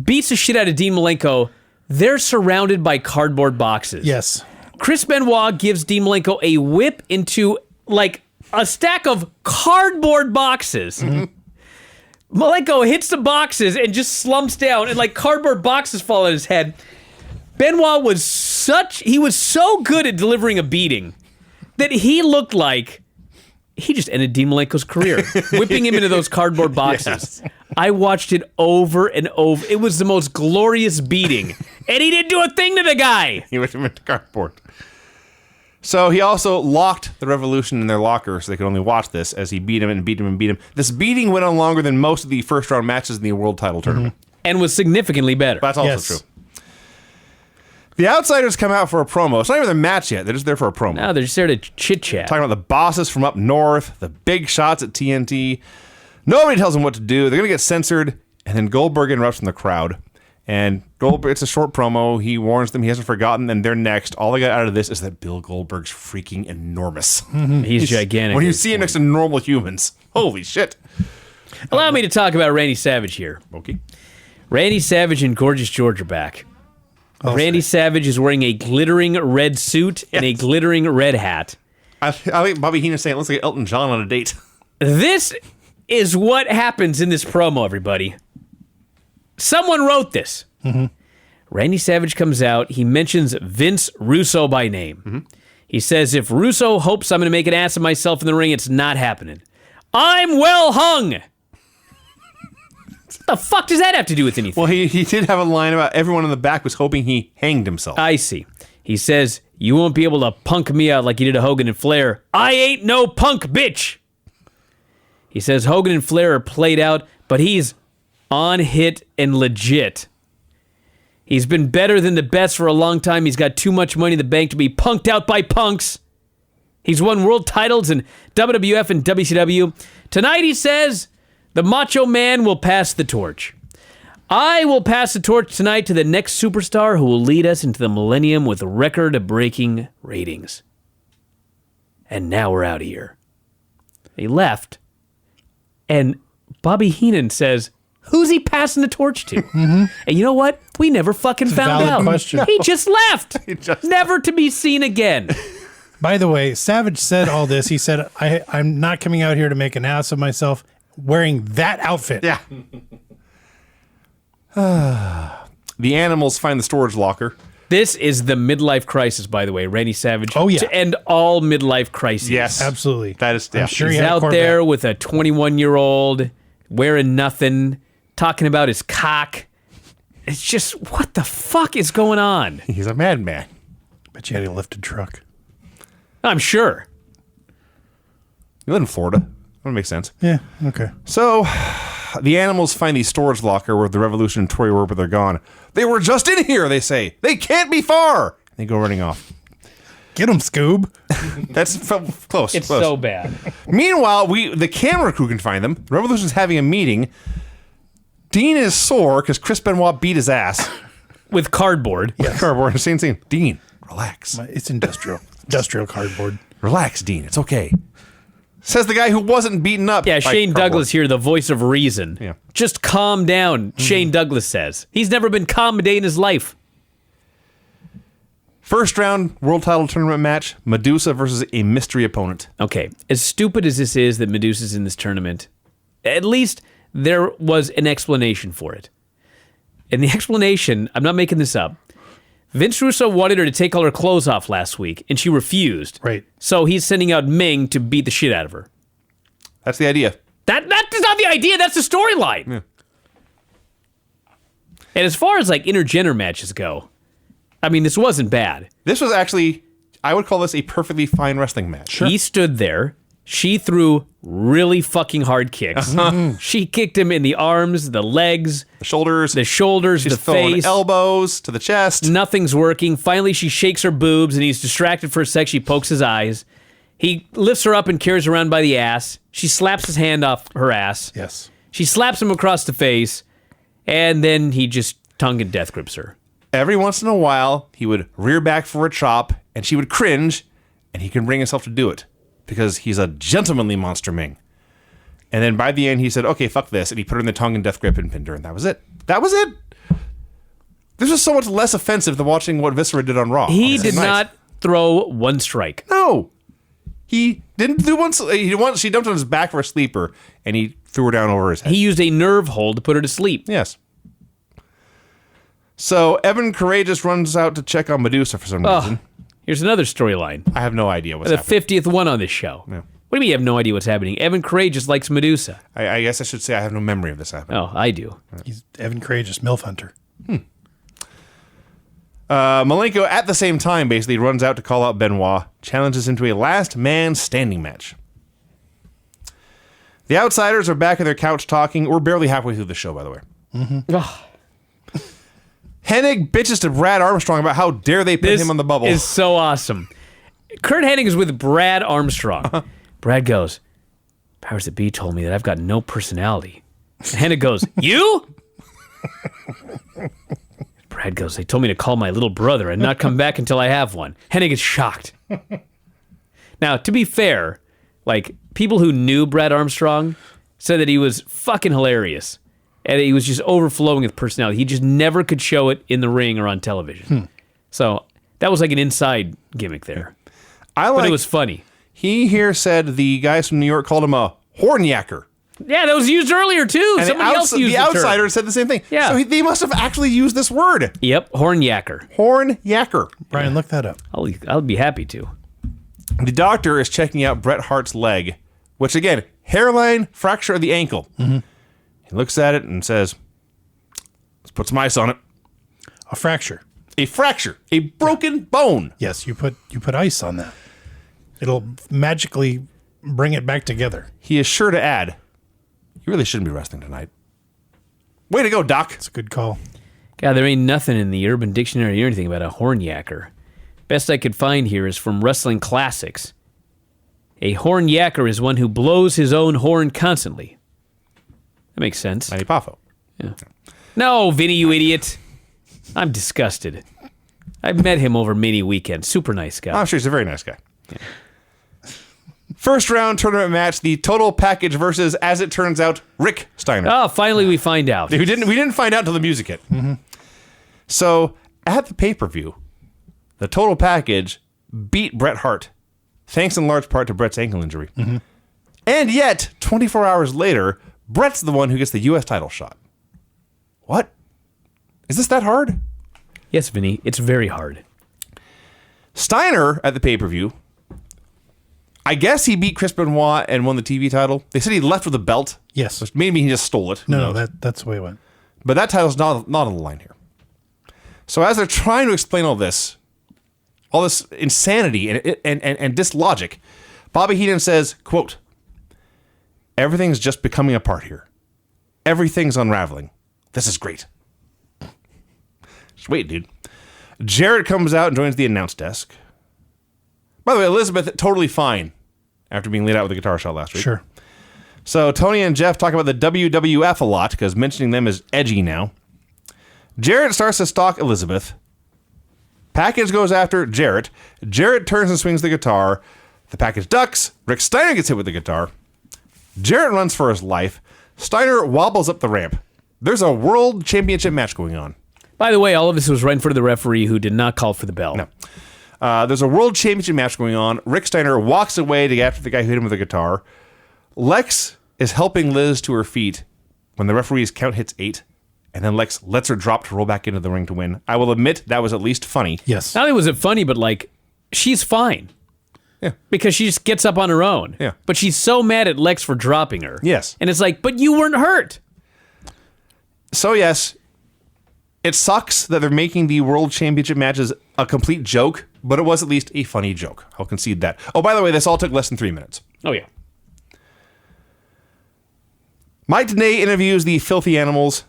S2: beats the shit out of Dean Malenko. They're surrounded by cardboard boxes.
S4: Yes.
S2: Chris Benoit gives Dean Malenko a whip into like a stack of cardboard boxes. Malenko hits the boxes and just slumps down, and like cardboard boxes fall on his head. Benoit was so good at delivering a beating that he looked like he just ended Dean Malenko's career, whipping him into those cardboard boxes.
S3: Yes.
S2: I watched it over and over. It was the most glorious beating, and he didn't do a thing to the guy.
S3: He went into cardboard. So he also locked the Revolution in their locker so they could only watch this as he beat him and beat him and beat him. This beating went on longer than most of the first round matches in the World Title Tournament.
S2: And was significantly better.
S3: That's also
S4: Yes.
S3: true. The Outsiders come out for a promo. It's not even their match yet. They're just there for a promo.
S2: Now they're just there to chit-chat.
S3: Talking about the bosses from up north, the big shots at TNT. Nobody tells them what to do. They're going to get censored. And then Goldberg interrupts from the crowd. And Goldberg, it's a short promo. He warns them he hasn't forgotten. And they're next. All they got out of this is that Bill Goldberg's freaking enormous.
S2: He's gigantic.
S3: When you see him next to normal humans. Holy shit.
S2: Allow me to talk about Randy Savage here.
S3: Okay.
S2: Randy Savage and Gorgeous George are back. Randy Savage is wearing a glittering red suit and a glittering red hat.
S3: I think Bobby Heenan saying it looks like Elton John on a date.
S2: This is what happens in this promo, everybody. Someone wrote this. Randy Savage comes out. He mentions Vince Russo by name. He says, if Russo hopes I'm going to make an ass of myself in the ring, it's not happening. I'm well hung. What the fuck does that have to do with anything?
S3: Well, he did have a line about everyone in the back was hoping he hanged himself.
S2: I see. He says, you won't be able to punk me out like you did to Hogan and Flair. I ain't no punk, bitch. He says Hogan and Flair are played out, but he's on hit and legit. He's been better than the best for a long time. He's got too much money in the bank to be punked out by punks. He's won world titles in WWF and WCW. Tonight, he says, the Macho Man will pass the torch. I will pass the torch tonight to the next superstar who will lead us into the millennium with record-breaking ratings. And now we're out of here. He left, and Bobby Heenan says, who's he passing the torch to? And you know what? We never fucking found
S4: valid
S2: out.
S4: question.
S2: He just left. Never to be seen again.
S4: By the way, Savage said all this. He said, I'm not coming out here to make an ass of myself wearing that outfit.
S3: Yeah. The animals find the storage locker.
S2: This is the midlife crisis, by the way, Randy Savage.
S4: Oh, yeah.
S2: To end all midlife crises.
S3: Yes.
S4: Absolutely.
S3: That is, yeah.
S4: I'm sure
S2: He's
S4: he had a
S2: out
S4: Corvette.
S2: there with a 21-year-old wearing nothing, talking about his cock. It's just, what the fuck is going on?
S3: He's a madman.
S4: Bet you had a lifted truck.
S2: I'm sure.
S3: You live in Florida. That makes sense.
S4: Yeah. Okay.
S3: So, the animals find the storage locker where the Revolution and Tory were, but they're gone. They were just in here, they say. They can't be far. They go running off.
S4: Get him, Scoob.
S3: That's close.
S2: It's
S3: close.
S2: so bad.
S3: Meanwhile, the camera crew can find them. The Revolution's having a meeting. Dean is sore because Chris Benoit beat his ass.
S2: With cardboard.
S3: Yes. Cardboard. Same thing. Dean, relax.
S4: It's industrial. Industrial cardboard.
S3: Relax, Dean. It's okay. Says the guy who wasn't beaten up.
S2: Yeah,
S3: by
S2: Shane
S3: cardboard.
S2: Douglas here, the voice of reason.
S3: Yeah.
S2: Just calm down, Shane Douglas says. He's never been calm a day in his life.
S3: First round world title tournament match, Medusa versus a mystery opponent.
S2: Okay, as stupid as this is that Medusa's in this tournament, at least there was an explanation for it. And the explanation, I'm not making this up, Vince Russo wanted her to take all her clothes off last week, and she refused.
S4: Right.
S2: So he's sending out Ming to beat the shit out of her.
S3: That's the idea.
S2: That's not the idea, that's the storyline.
S3: Yeah.
S2: And as far as like intergender matches go, I mean, this wasn't bad.
S3: This was actually, I would call this a perfectly fine wrestling match.
S2: He stood there. She threw really fucking hard kicks. She kicked him in the arms, the legs,
S3: The shoulders,
S2: the shoulders,
S3: she's
S2: the
S3: throwing
S2: face.
S3: elbows to the chest.
S2: Nothing's working. Finally, she shakes her boobs and he's distracted for a sec. She pokes his eyes. He lifts her up and carries her around by the ass. She slaps his hand off her ass.
S4: Yes.
S2: She slaps him across the face. And then he just tongue and death grips her.
S3: Every once in a while, he would rear back for a chop, and she would cringe, and he could bring himself to do it because he's a gentlemanly monster Ming. And then by the end, he said, "Okay, fuck this," and he put her in the tongue and death grip and pinned her, and that was it. That was it. This was so much less offensive than watching what Viscera did on Raw.
S2: He
S3: on
S2: did
S3: Sunday night.
S2: not throw one strike.
S3: No, he didn't do one. She dumped on his back for a sleeper, and he threw her down over his head.
S2: He used a nerve hold to put her to sleep.
S3: Yes. So Evan Courageous runs out to check on Medusa for some reason.
S2: Here's another storyline.
S3: I have no idea what's
S2: The
S3: happening.
S2: 50th one on this show.
S3: Yeah.
S2: What do you mean you have no idea what's happening? Evan Courageous likes Medusa.
S3: I guess I should say I have no memory of this happening.
S2: Oh, I do.
S4: He's Evan Courageous, MILF Hunter.
S3: Malenko, at the same time, basically runs out to call out Benoit, challenges him to a last man standing match. The Outsiders are back on their couch talking. We're barely halfway through the show, by the way.
S2: Ugh.
S3: Hennig bitches to Brad Armstrong about how dare they put him on the bubble.
S2: Is so awesome. Kurt Hennig is with Brad Armstrong. Brad goes, "Powers that be told me that I've got no personality." And Hennig goes, "You?" Brad goes, "They told me to call my little brother and not come back until I have one." Hennig is shocked. Now, to be fair, like, people who knew Brad Armstrong said that he was fucking hilarious. And he was just overflowing with personality. He just never could show it in the ring or on television. So that was like an inside gimmick there. But it was funny.
S3: He here said the guys from New York called him a hornyacker.
S2: Yeah, that was used earlier too.
S3: And
S2: Somebody else used
S3: the
S2: the term.
S3: Outsiders said the same thing.
S2: Yeah.
S3: So they must have actually used this word.
S2: Yep, hornyacker.
S3: Hornyacker.
S4: Brian, look that up.
S2: I'll be happy to.
S3: The doctor is checking out Bret Hart's leg, which again, hairline fracture of the ankle. He looks at it and says, "Let's put some ice on it."
S4: A fracture.
S3: A fracture, a broken bone.
S4: Yes, you put ice on that. It'll magically bring it back together.
S3: He is sure to add, "You really shouldn't be wrestling tonight." Way to go, Doc.
S4: It's a good call.
S2: God, there ain't nothing in the Urban Dictionary or anything about a hornyacker. Best I could find here is from Wrestling Classics. A hornyacker is one who blows his own horn constantly. That makes sense.
S3: Manny Poffo.
S2: No, Vinny, you idiot. I'm disgusted. I met him over mini weekend. Super nice guy.
S3: I'm sure he's a very nice guy. First round tournament match, the total package versus, as it turns out, Rick Steiner.
S2: Oh, finally we find out.
S3: We didn't find out until the music hit. So at the pay-per-view, the total package beat Bret Hart, thanks in large part to Bret's ankle injury. And yet, 24 hours later, Bret's the one who gets the U.S. title shot. What? Is this that hard?
S2: Yes, Vinny, it's very hard.
S3: Steiner at the pay-per-view, I guess he beat Chris Benoit and won the TV title. They said he left with a belt.
S4: Yes.
S3: Which maybe he just stole it.
S4: No, that's the way it went.
S3: But that title's not on the line here. So as they're trying to explain all this insanity and dislogic, Bobby Heenan says, quote, Everything's just becoming apart here. Everything's unraveling. This is great. Just wait, dude. Jarrett comes out and joins the announce desk. By the way, Elizabeth, totally fine after being laid out with a guitar shot last week.
S4: Sure.
S3: So Tony and Jeff talk about the WWF a lot because mentioning them is edgy now. Jarrett starts to stalk Elizabeth. Package goes after Jarrett. Jarrett turns and swings the guitar. The package ducks. Rick Steiner gets hit with the guitar. Jarrett runs for his life. Steiner wobbles up the ramp. There's a world championship match going on.
S2: By the way, all of this was right in front of the referee who did not call for the bell.
S3: No. There's a world championship match going on. Rick Steiner walks away to get after the guy who hit him with the guitar. Lex is helping Liz to her feet when the referee's count hits 8. And then Lex lets her drop to roll back into the ring to win. I will admit that was at least funny.
S4: Yes.
S2: Not only was it funny, but like, she's fine.
S3: Yeah.
S2: Because she just gets up on her own.
S3: Yeah.
S2: But she's so mad at Lex for dropping her.
S3: Yes.
S2: And it's like, but you weren't hurt.
S3: So yes, it sucks that they're making the world championship matches a complete joke, but it was at least a funny joke. I'll concede that. Oh, by the way, this all took less than 3 minutes.
S2: Oh, yeah.
S3: Mike Tenay interviews the Filthy Animals.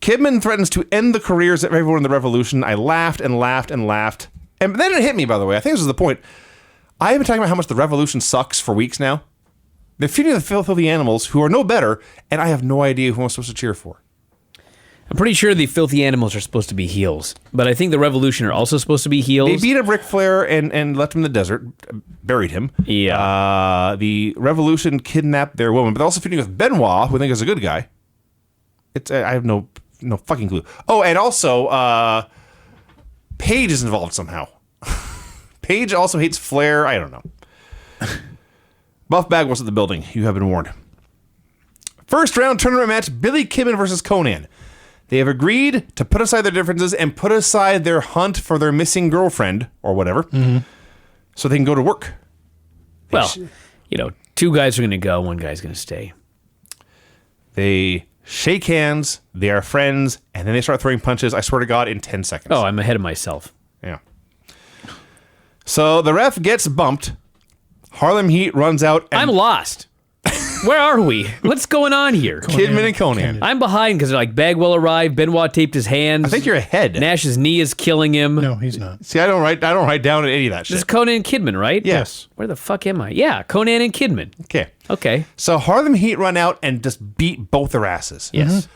S3: Kidman threatens to end the careers of everyone in the Revolution. I laughed and laughed and laughed. And then it hit me, by the way. I think this is the point. I have been talking about how much the Revolution sucks for weeks now. They're feeding the Filthy Animals, who are no better, and I have no idea who I'm supposed to cheer for.
S2: I'm pretty sure the Filthy Animals are supposed to be heels, but I think the Revolution are also supposed to be heels.
S3: They beat up Ric Flair and left him in the desert, buried him.
S2: Yeah.
S3: The Revolution kidnapped their woman, but they're also feuding with Benoit, who I think is a good guy. I have no fucking clue. Oh, and also, Paige is involved somehow. Paige also hates Flair. I don't know. Buff Bagwell's at the building. You have been warned. First round tournament match, Billy Kidman versus Conan. They have agreed to put aside their differences and put aside their hunt for their missing girlfriend, or whatever, so they can go to work.
S2: Well, two guys are going to go, one guy's going to stay.
S3: They shake hands, they are friends, and then they start throwing punches, I swear to God, in 10 seconds.
S2: Oh, I'm ahead of myself.
S3: Yeah. So the ref gets bumped. Harlem Heat runs out. And
S2: I'm lost. Where are we? What's going on here?
S3: Kidman and Conan.
S2: I'm behind because like Bagwell arrived, Benoit taped his hands.
S3: I think you're ahead.
S2: Nash's knee is killing him.
S4: No, he's not.
S3: See, I don't write down any of that
S2: This is
S3: shit.
S2: Conan and Kidman, right?
S3: Yes.
S2: Where the fuck am I? Yeah, Conan and Kidman. Okay.
S3: So Harlem Heat run out and just beat both their asses.
S2: Yes.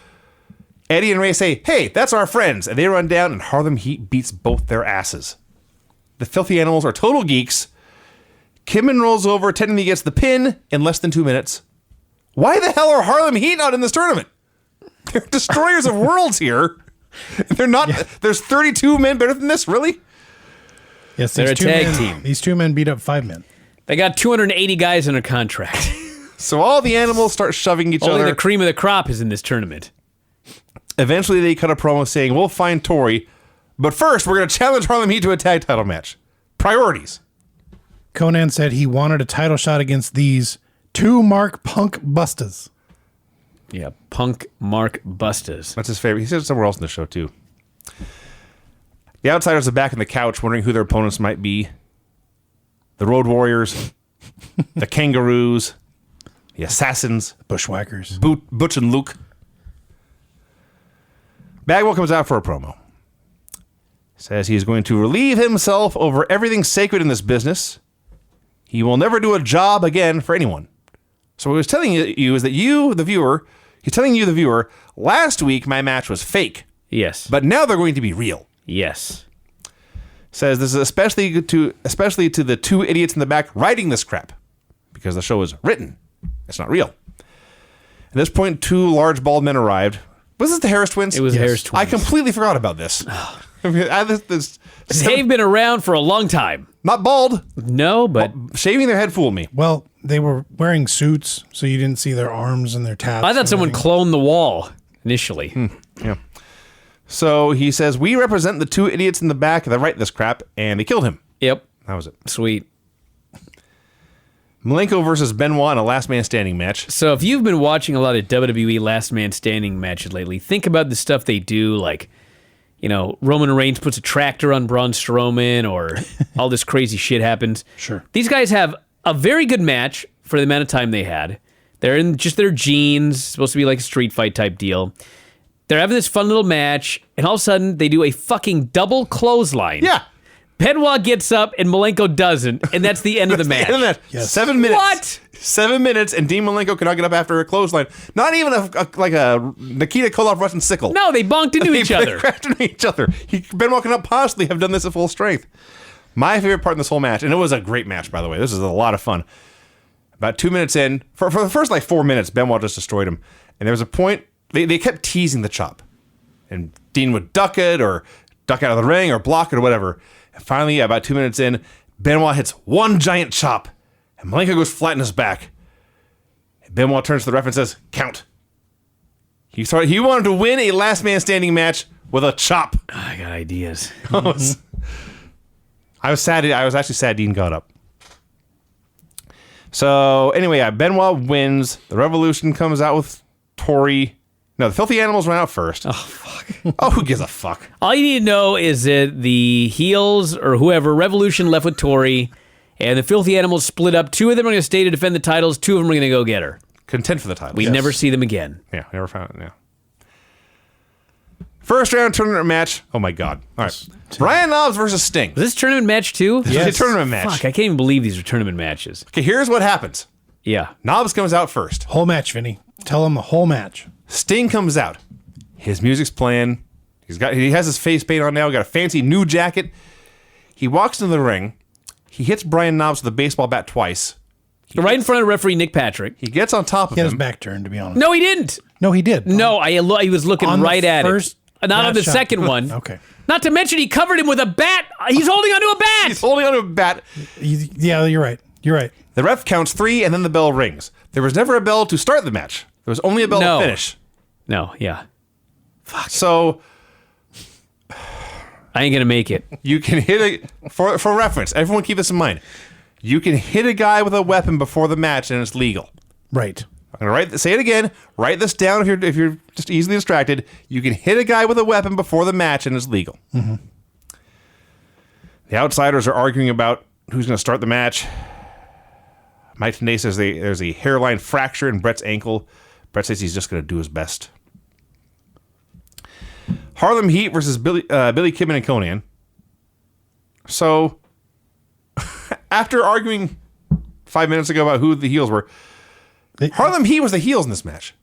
S3: Eddie and Ray say, "Hey, that's our friends," and they run down, and Harlem Heat beats both their asses. The Filthy Animals are total geeks. Kidman rolls over, technically gets the pin in less than 2 minutes. Why the hell are Harlem Heat not in this tournament? They're destroyers of worlds here. They're not. Yeah. There's 32 men better than this, really?
S4: Yes,
S2: they're a tag team.
S4: These 2 men beat up 5 men.
S2: They got 280 guys under contract.
S3: So all the animals start shoving each
S2: Only
S3: other.
S2: the cream of the crop is in this tournament.
S3: Eventually, they cut a promo saying, "We'll find Tori, but first, we're going to challenge Harlem Heat to a tag title match. Priorities."
S4: Conan said he wanted a title shot against these 2 Mark Punk Bustas.
S2: Yeah, Punk Mark Bustas.
S3: That's his favorite. He said it somewhere else in the show, too. The Outsiders are back on the couch wondering who their opponents might be. The Road Warriors, the Kangaroos, the Assassins,
S4: Bushwhackers,
S3: Butch and Luke. Bagwell comes out for a promo. Says he's going to relieve himself over everything sacred in this business. He will never do a job again for anyone. So what he was telling you is that you, the viewer, he's telling you, the viewer, last week my match was fake.
S2: Yes.
S3: But now they're going to be real.
S2: Yes.
S3: Says this is especially to the 2 idiots in the back writing this crap. Because the show is written. It's not real. At this point, 2 large bald men arrived. Was this the Harris twins?
S2: It was the Harris twins.
S3: I completely forgot about this.
S2: They've been around for a long time.
S3: Not bald.
S2: No, but
S3: Shaving their head fooled me.
S4: Well, they were wearing suits, so you didn't see their arms and their tats.
S2: I thought someone cloned the wall initially.
S3: Yeah. So he says, we represent the 2 idiots in the back that write this crap, and they killed him.
S2: Yep.
S3: That was it.
S2: Sweet.
S3: Malenko versus Benoit in a last man standing match.
S2: So if you've been watching a lot of WWE last man standing matches lately, think about the stuff they do, like, Roman Reigns puts a tractor on Braun Strowman, or all this crazy shit happens.
S4: Sure.
S2: These guys have a very good match for the amount of time they had, They're in just their jeans, supposed to be like a street fight type deal. They're having this fun little match, and all of a sudden, they do a fucking double clothesline.
S3: Yeah.
S2: Benoit gets up, and Malenko doesn't, and that's the end of the match.
S3: End of that.
S4: Yes.
S3: 7 minutes.
S2: What?
S3: 7 minutes, and Dean Malenko cannot get up after a clothesline. Not even like a Nikita Koloff Russian sickle.
S2: No, they bonked into each
S3: They
S2: other.
S3: crashed into each other. Benoit cannot possibly have done this at full strength. My favorite part in this whole match, and it was a great match, by the way. This is a lot of fun. About 2 minutes in, for the first like 4 minutes, Benoit just destroyed him. And there was a point, they kept teasing the chop. And Dean would duck it, or duck out of the ring, or block it, or whatever. And finally, about 2 minutes in, Benoit hits one giant chop. And Malenko goes flat in his back. And Benoit turns to the ref and says, count. He wanted to win a last man standing match with a chop.
S2: I got ideas.
S3: I was sad. I was actually sad Dean got up. So anyway, Benoit wins. The Revolution comes out with Tori. No, the Filthy Animals went out first. Oh, fuck. Oh, who gives a fuck?
S2: All you need to know is that the heels or whoever, Revolution left with Tori, and the Filthy Animals split up. 2 of them are going to stay to defend the titles. 2 of them are going to go get her.
S3: Contend for the title.
S2: We never see them again.
S3: Yeah, never found it. Yeah. First round tournament match. Oh my god. All right. Brian Knobbs versus Sting.
S2: Was this tournament match too?
S3: This is a tournament match.
S2: Fuck, I can't even believe these are tournament matches.
S3: Okay, here's what happens.
S2: Yeah.
S3: Knobbs comes out first.
S4: Whole match, Vinny. Tell him the whole match.
S3: Sting comes out. His music's playing. He has his face paint on now. Got a fancy new jacket. He walks into the ring. He hits Brian Knobbs with a baseball bat twice.
S2: Right in front of referee Nick Patrick.
S3: He gets on top of
S4: He had
S3: him.
S4: his back turned, to be honest.
S2: No, he didn't.
S4: No, he did.
S2: No, he was looking
S4: On the
S2: right at
S4: first
S2: it. Not on the
S4: match shot.
S2: second one.
S4: Okay.
S2: Not to mention he covered him with a bat. He's holding onto a bat.
S3: He's holding onto a bat.
S4: Yeah, you're right. You're right.
S3: The ref counts 3, and then the bell rings. There was never a bell to start the match. There was only a bell
S2: No.
S3: to finish.
S2: No, yeah.
S3: So
S2: I ain't going to make it.
S3: you can hit a... For reference, everyone keep this in mind. You can hit a guy with a weapon before the match, and it's legal.
S4: Right.
S3: I'm gonna say it again. Write this down if you're just easily distracted. You can hit a guy with a weapon before the match, and it's legal. Mm-hmm. The outsiders are arguing about who's going to start the match. Mike Tenay says there's a hairline fracture in Brett's ankle. Brett says he's just going to do his best. Harlem Heat versus Billy Kidman and Conan. So, after arguing 5 minutes ago about who the heels were, Harlem Heat was the heels in this match.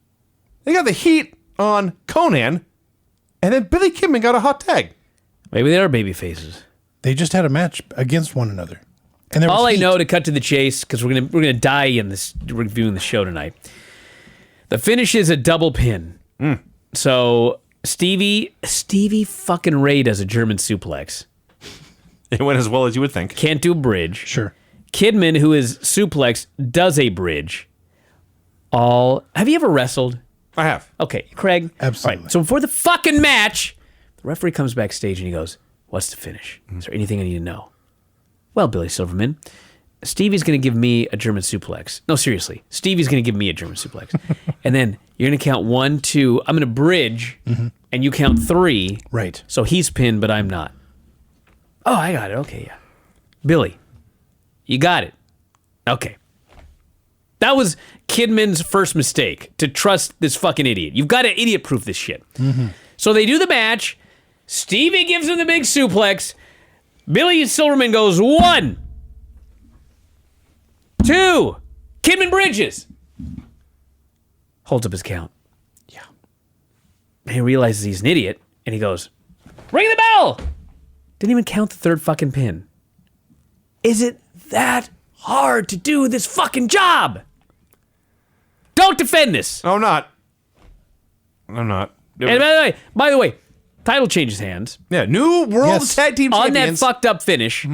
S3: They got the heat on Conan, and then Billy Kidman got a hot tag.
S2: Maybe they are baby faces.
S4: They just had a match against one another. And there was
S2: All I
S4: heat.
S2: know, to cut to the chase, because we're gonna die in this reviewing the show tonight. The finish is a double pin. So Stevie fucking Ray does a German suplex.
S3: It went as well as you would think.
S2: Can't do a bridge.
S4: Sure.
S2: Kidman, who is suplex, does a bridge. Have you ever wrestled?
S3: I have.
S2: Okay, Craig.
S4: Absolutely.
S2: All right, so before the fucking match, the referee comes backstage and he goes, "What's the finish? Is there anything I need to know?" Well, Billy Silverman, Stevie's going to give me a German suplex. No, seriously. Stevie's going to give me a German suplex. And then you're going to count 1, 2. I'm going to bridge, and you count 3.
S4: Right.
S2: So he's pinned, but I'm not. Oh, I got it. Okay, yeah. Billy, you got it. Okay. That was Kidman's first mistake, to trust this fucking idiot. You've got to idiot-proof this shit. So they do the match. Stevie gives him the big suplex. Billy Silverman goes 1, 2. Kidman bridges. Holds up his count. Yeah. He realizes he's an idiot, and he goes, "Ring the bell!" Didn't even count the third fucking pin. Is it that hard to do this fucking job? Don't defend this.
S3: No, I'm not. I'm not.
S2: And by the way, title changes hands.
S3: Yeah, new World
S4: Yes.
S3: Tag Team
S2: On that
S3: Champions.
S2: fucked up finish,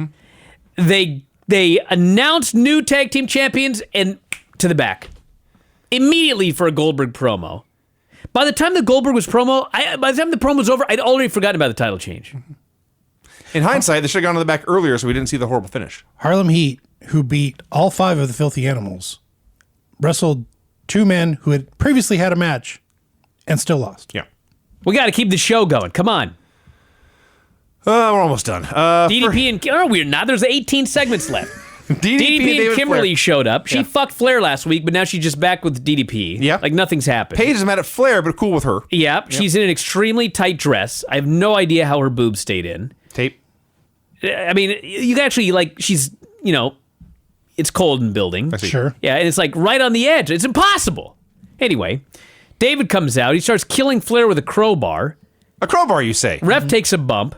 S2: they announced new tag team champions and to the back immediately for a Goldberg promo. By the time the Goldberg was promo, by the time the promo was over, I'd already forgotten about the title change.
S3: In hindsight, they should have gone to the back earlier so we didn't see the horrible finish.
S4: Harlem Heat, who beat all 5 of the Filthy Animals, wrestled 2 men who had previously had a match and still lost.
S3: Yeah.
S2: We got to keep the show going. Come on.
S3: We're almost done.
S2: DDP and... Oh, we're not. There's 18 segments left. DDP and Kimberly
S3: Flair.
S2: showed up. She fucked Flair last week, but now she's just back with DDP.
S3: Yeah.
S2: Like nothing's happened.
S3: Paige is mad at Flair, but cool with her.
S2: Yeah, she's in an extremely tight dress. I have no idea how her boobs stayed in.
S3: Tape.
S2: I mean, you can actually, like, she's, it's cold in the building.
S3: I see.
S4: Sure.
S2: Yeah, and it's like right on the edge. It's impossible. Anyway, David comes out. He starts killing Flair with a crowbar.
S3: A crowbar, you say?
S2: Ref takes a bump.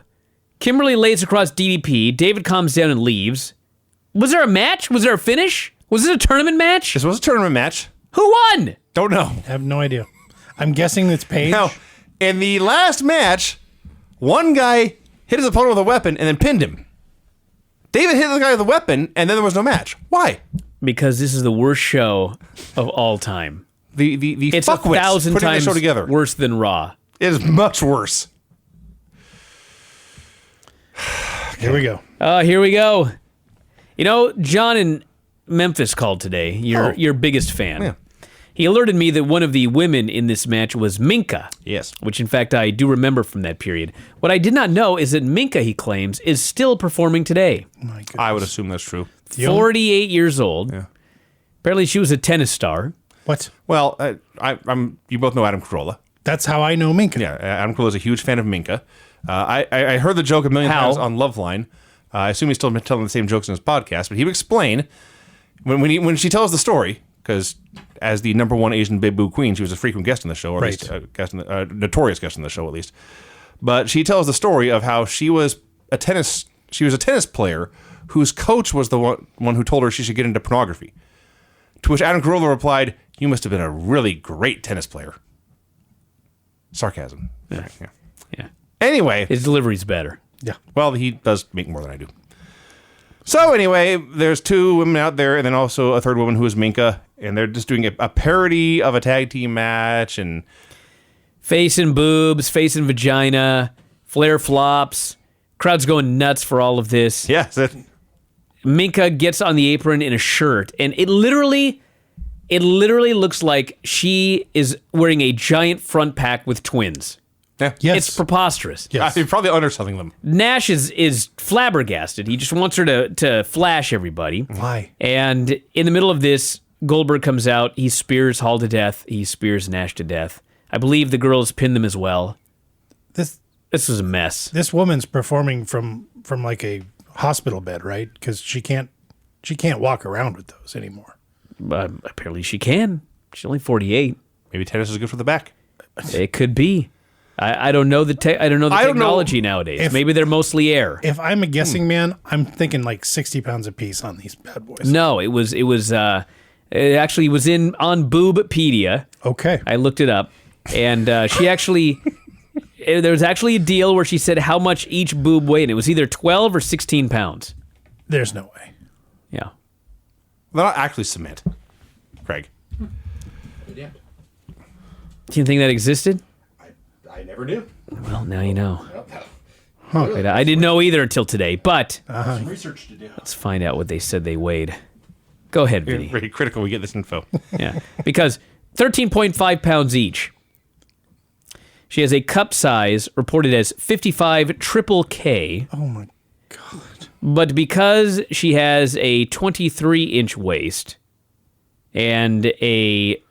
S2: Kimberly lays across DDP. David calms down and leaves. Was there a match? Was there a finish? Was it a tournament match?
S3: This was a tournament match.
S2: Who won?
S3: Don't know.
S4: I have no idea. I'm guessing it's Paige.
S3: Now, in the last match, one guy hit his opponent with a weapon and then pinned him. David hit the guy with a weapon, and then there was no match. Why?
S2: Because this is the worst show of all time.
S3: The
S2: It's
S3: fuckwits
S2: 1,000
S3: putting
S2: times
S3: the show together.
S2: worse than Raw.
S3: It is much worse.
S4: Here we go.
S2: Here we go. John in Memphis called today. Your biggest fan.
S3: Yeah.
S2: He alerted me that one of the women in this match was Minka.
S3: Yes.
S2: Which, in fact, I do remember from that period. What I did not know is that Minka, he claims, is still performing today.
S4: My goodness.
S3: I would assume that's true.
S2: 48 years old.
S3: Yeah.
S2: Apparently, she was a tennis star.
S4: What?
S3: Well, you both know Adam Carolla.
S4: That's how I know Minka.
S3: Yeah, Adam Carolla is a huge fan of Minka. I heard the joke a million
S2: How?
S3: times on Loveline. I assume he's still been telling the same jokes in his podcast, but he would explain when she tells the story, because as the number one Asian Bamboo Queen, she was a frequent guest on the show, or at least a notorious guest on the show, at least. But she tells the story of how she was a tennis player whose coach was the one who told her she should get into pornography. To which Adam Carolla replied, "You must have been a really great tennis player." Sarcasm. Yeah.
S2: Yeah.
S3: Anyway,
S2: His delivery's better.
S4: Yeah.
S3: well, he does make more than I do. So anyway, there's two women out there, and then also a third woman who is Minka, and they're just doing a parody of a tag team match, and
S2: Face and boobs, face and vagina, Flair flops. Crowd's going nuts for all of this.
S3: yes,
S2: Minka gets on the apron in a shirt, and it literally looks like she is wearing a giant front pack with twins.
S3: yeah.
S4: Yes.
S2: It's preposterous.
S4: Yes.
S3: You're probably underselling them.
S2: Nash is flabbergasted. He just wants her to flash everybody.
S4: Why?
S2: And in the middle of this, Goldberg comes out. He spears Hall to death. He spears Nash to death. I believe the girls pinned them as well.
S4: This
S2: This was a mess.
S4: this woman's performing from like a hospital bed, right? Because she can't walk around with those anymore.
S2: Apparently she can. She's only 48.
S3: Maybe tennis is good for the back.
S2: It could be. I don't know the technology nowadays. Maybe they're mostly air.
S4: If I'm a guessing man, I'm thinking like 60 pounds a piece on these bad boys.
S2: No, it actually was on Boobpedia.
S4: Okay.
S2: I looked it up, and she actually there was actually a deal where she said how much each boob weighed. And it was either 12 or 16 pounds.
S4: There's no way.
S2: Yeah.
S3: They're not actually cement, Craig.
S2: Do you think that existed?
S5: I never knew.
S2: Well, now you know. I didn't know either until today, but
S5: Some research to do.
S2: let's find out what they said they weighed. Go ahead,
S3: You're
S2: Vinny.
S3: very critical we get this info.
S2: Yeah, because 13.5 pounds each. She has a cup size reported as 55 triple K,
S4: Oh my God.
S2: but because she has a 23-inch waist and a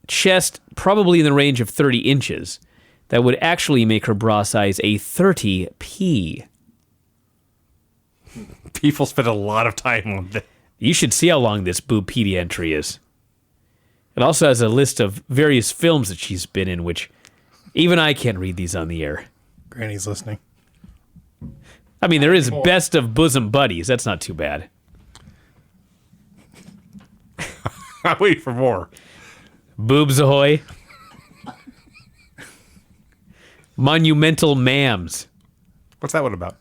S2: chest probably in the range of 30 inches, that would actually make her bra size a 30P.
S3: People spend a lot of time on this.
S2: You should see how long this Boobpedia entry is. It also has a list of various films that she's been in, which even I can't read these on the air.
S4: Granny's listening.
S2: I mean, there is Best of Bosom Buddies. That's not too bad.
S3: I'm waiting for more.
S2: Boobs Ahoy. Monumental Mams.
S3: What's that one about?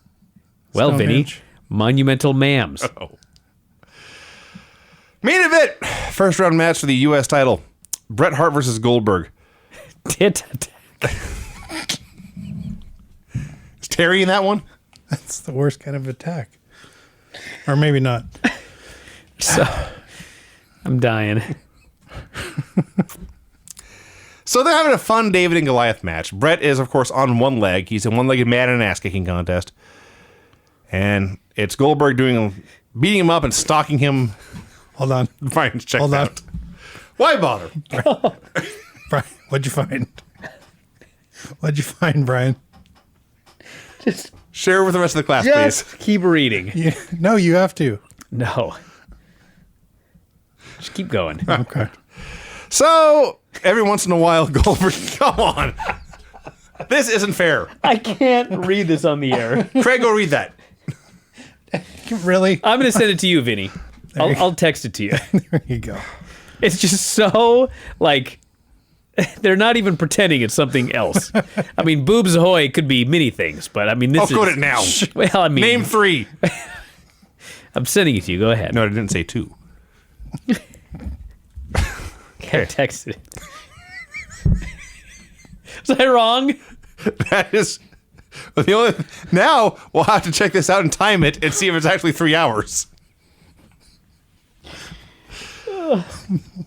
S2: Well, Vinny,
S4: Stonehenge.
S2: Monumental Mams.
S3: Oh. Main event. First round match for the U.S. title. Bret Hart versus Goldberg.
S2: Tit attack.
S3: Is Terry in that one?
S4: That's the worst kind of attack. Or maybe not.
S2: So, I'm dying.
S3: So they're having a fun David and Goliath match. Bret is, of course, on one leg. He's a one-legged man in an ass-kicking contest. And it's Goldberg doing beating him up and stalking him.
S4: Hold on.
S3: Brian checked
S4: Hold on.
S3: out. Why bother?
S4: Brian, what'd you find? What'd you find, Brian?
S2: Just
S3: Share with the rest of the class, please.
S2: keep reading.
S4: No, you have to.
S2: No. Just keep going.
S4: Okay.
S3: So, every once in a while, Goldberg... Come on. This isn't fair.
S2: I can't read this on the air.
S3: Craig, go read that.
S4: Really?
S2: I'm going to send it to you, Vinny. I'll text it to you.
S4: There you go.
S2: It's just so, like, they're not even pretending it's something else. I mean, boobs ahoy could be many things, but I mean, this
S3: I'll quote it now.
S2: Well, I mean...
S3: Name 3.
S2: I'm sending it to you. Go ahead.
S3: No, I didn't say 2.
S2: Can't text it. Was I wrong?
S3: That is... The only, now, we'll have to check this out and time it and see if it's actually 3 hours.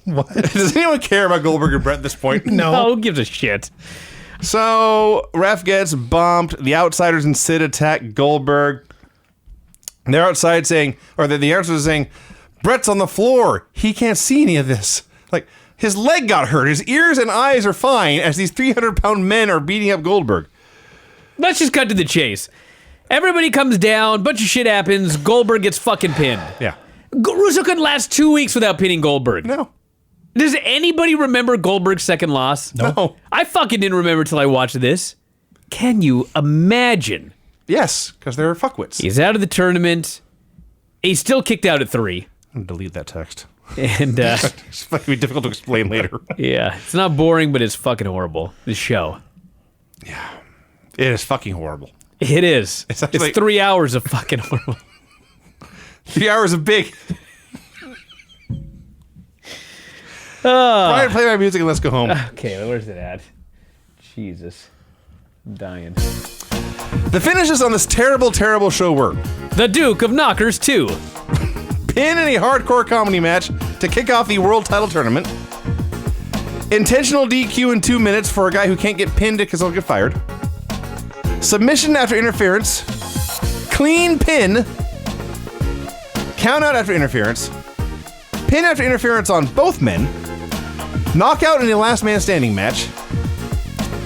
S4: What?
S3: Does anyone care about Goldberg and Brett at this point?
S2: No, who gives a shit?
S3: So, ref gets bumped. The Outsiders and Sid attack Goldberg. They're outside saying, or the announcers are saying, Brett's on the floor. He can't see any of this. Like, his leg got hurt. His ears and eyes are fine as these 300-pound men are beating up Goldberg.
S2: Let's just cut to the chase. Everybody comes down, bunch of shit happens, Goldberg gets fucking pinned.
S3: Yeah.
S2: Russo couldn't last 2 weeks without pinning Goldberg.
S3: No.
S2: Does anybody remember Goldberg's second loss?
S3: No.
S2: I fucking didn't remember till I watched this. Can you imagine?
S3: Yes, because they're fuckwits.
S2: He's out of the tournament. He's still kicked out at 3.
S3: I'm going to delete that text.
S2: And,
S3: It's going to be difficult to explain later.
S2: yeah, it's not boring, but it's fucking horrible. This show.
S3: It is fucking horrible.
S2: It is. It's
S3: actually-
S2: 3 hours of fucking horrible.
S3: 3 hours of big. Brian, play my music and let's go home.
S2: Okay, where's it at? Jesus. I'm dying.
S3: The finishes on this terrible, terrible show were
S2: The Duke of Knockers 2.
S3: pin in a hardcore comedy match to kick off the world title tournament. Intentional DQ in 2 minutes for a guy who can't get pinned because he'll get fired. Submission after interference. Clean pin. Count out after interference. Pin after interference on both men. Knockout in a last man standing match.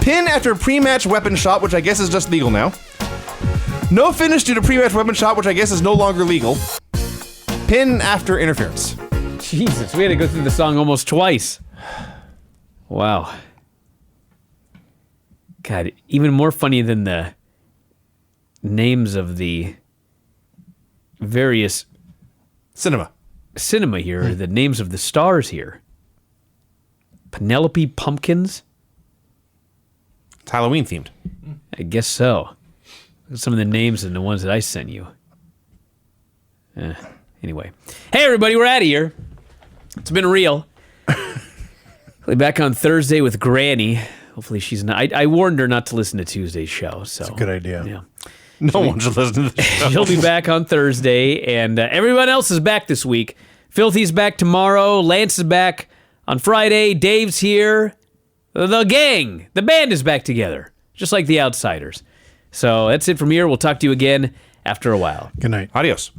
S3: Pin after pre-match weapon shot, which I guess is just legal now. No finish due to pre-match weapon shot, which I guess is no longer legal. Pin after interference.
S2: Jesus, we had to go through the song almost twice. Wow. God, even more funny than the names of the various cinema here are the names of the stars here. Penelope Pumpkins?
S3: It's Halloween themed.
S2: I guess so. Some of the names and the ones that I sent you. Anyway. Hey, everybody, we're out of here. It's been real. We'll be back on Thursday with Granny. Hopefully she's not... I warned her not to listen to Tuesday's show, so...
S4: Good idea.
S2: Yeah.
S3: No one should listen to this show.
S2: She'll be back on Thursday, and everyone else is back this week. Filthy's back tomorrow. Lance is back on Friday. Dave's here. The gang, the band is back together, just like the Outsiders. So that's it from here. We'll talk to you again after a while.
S4: Good night.
S3: Adios.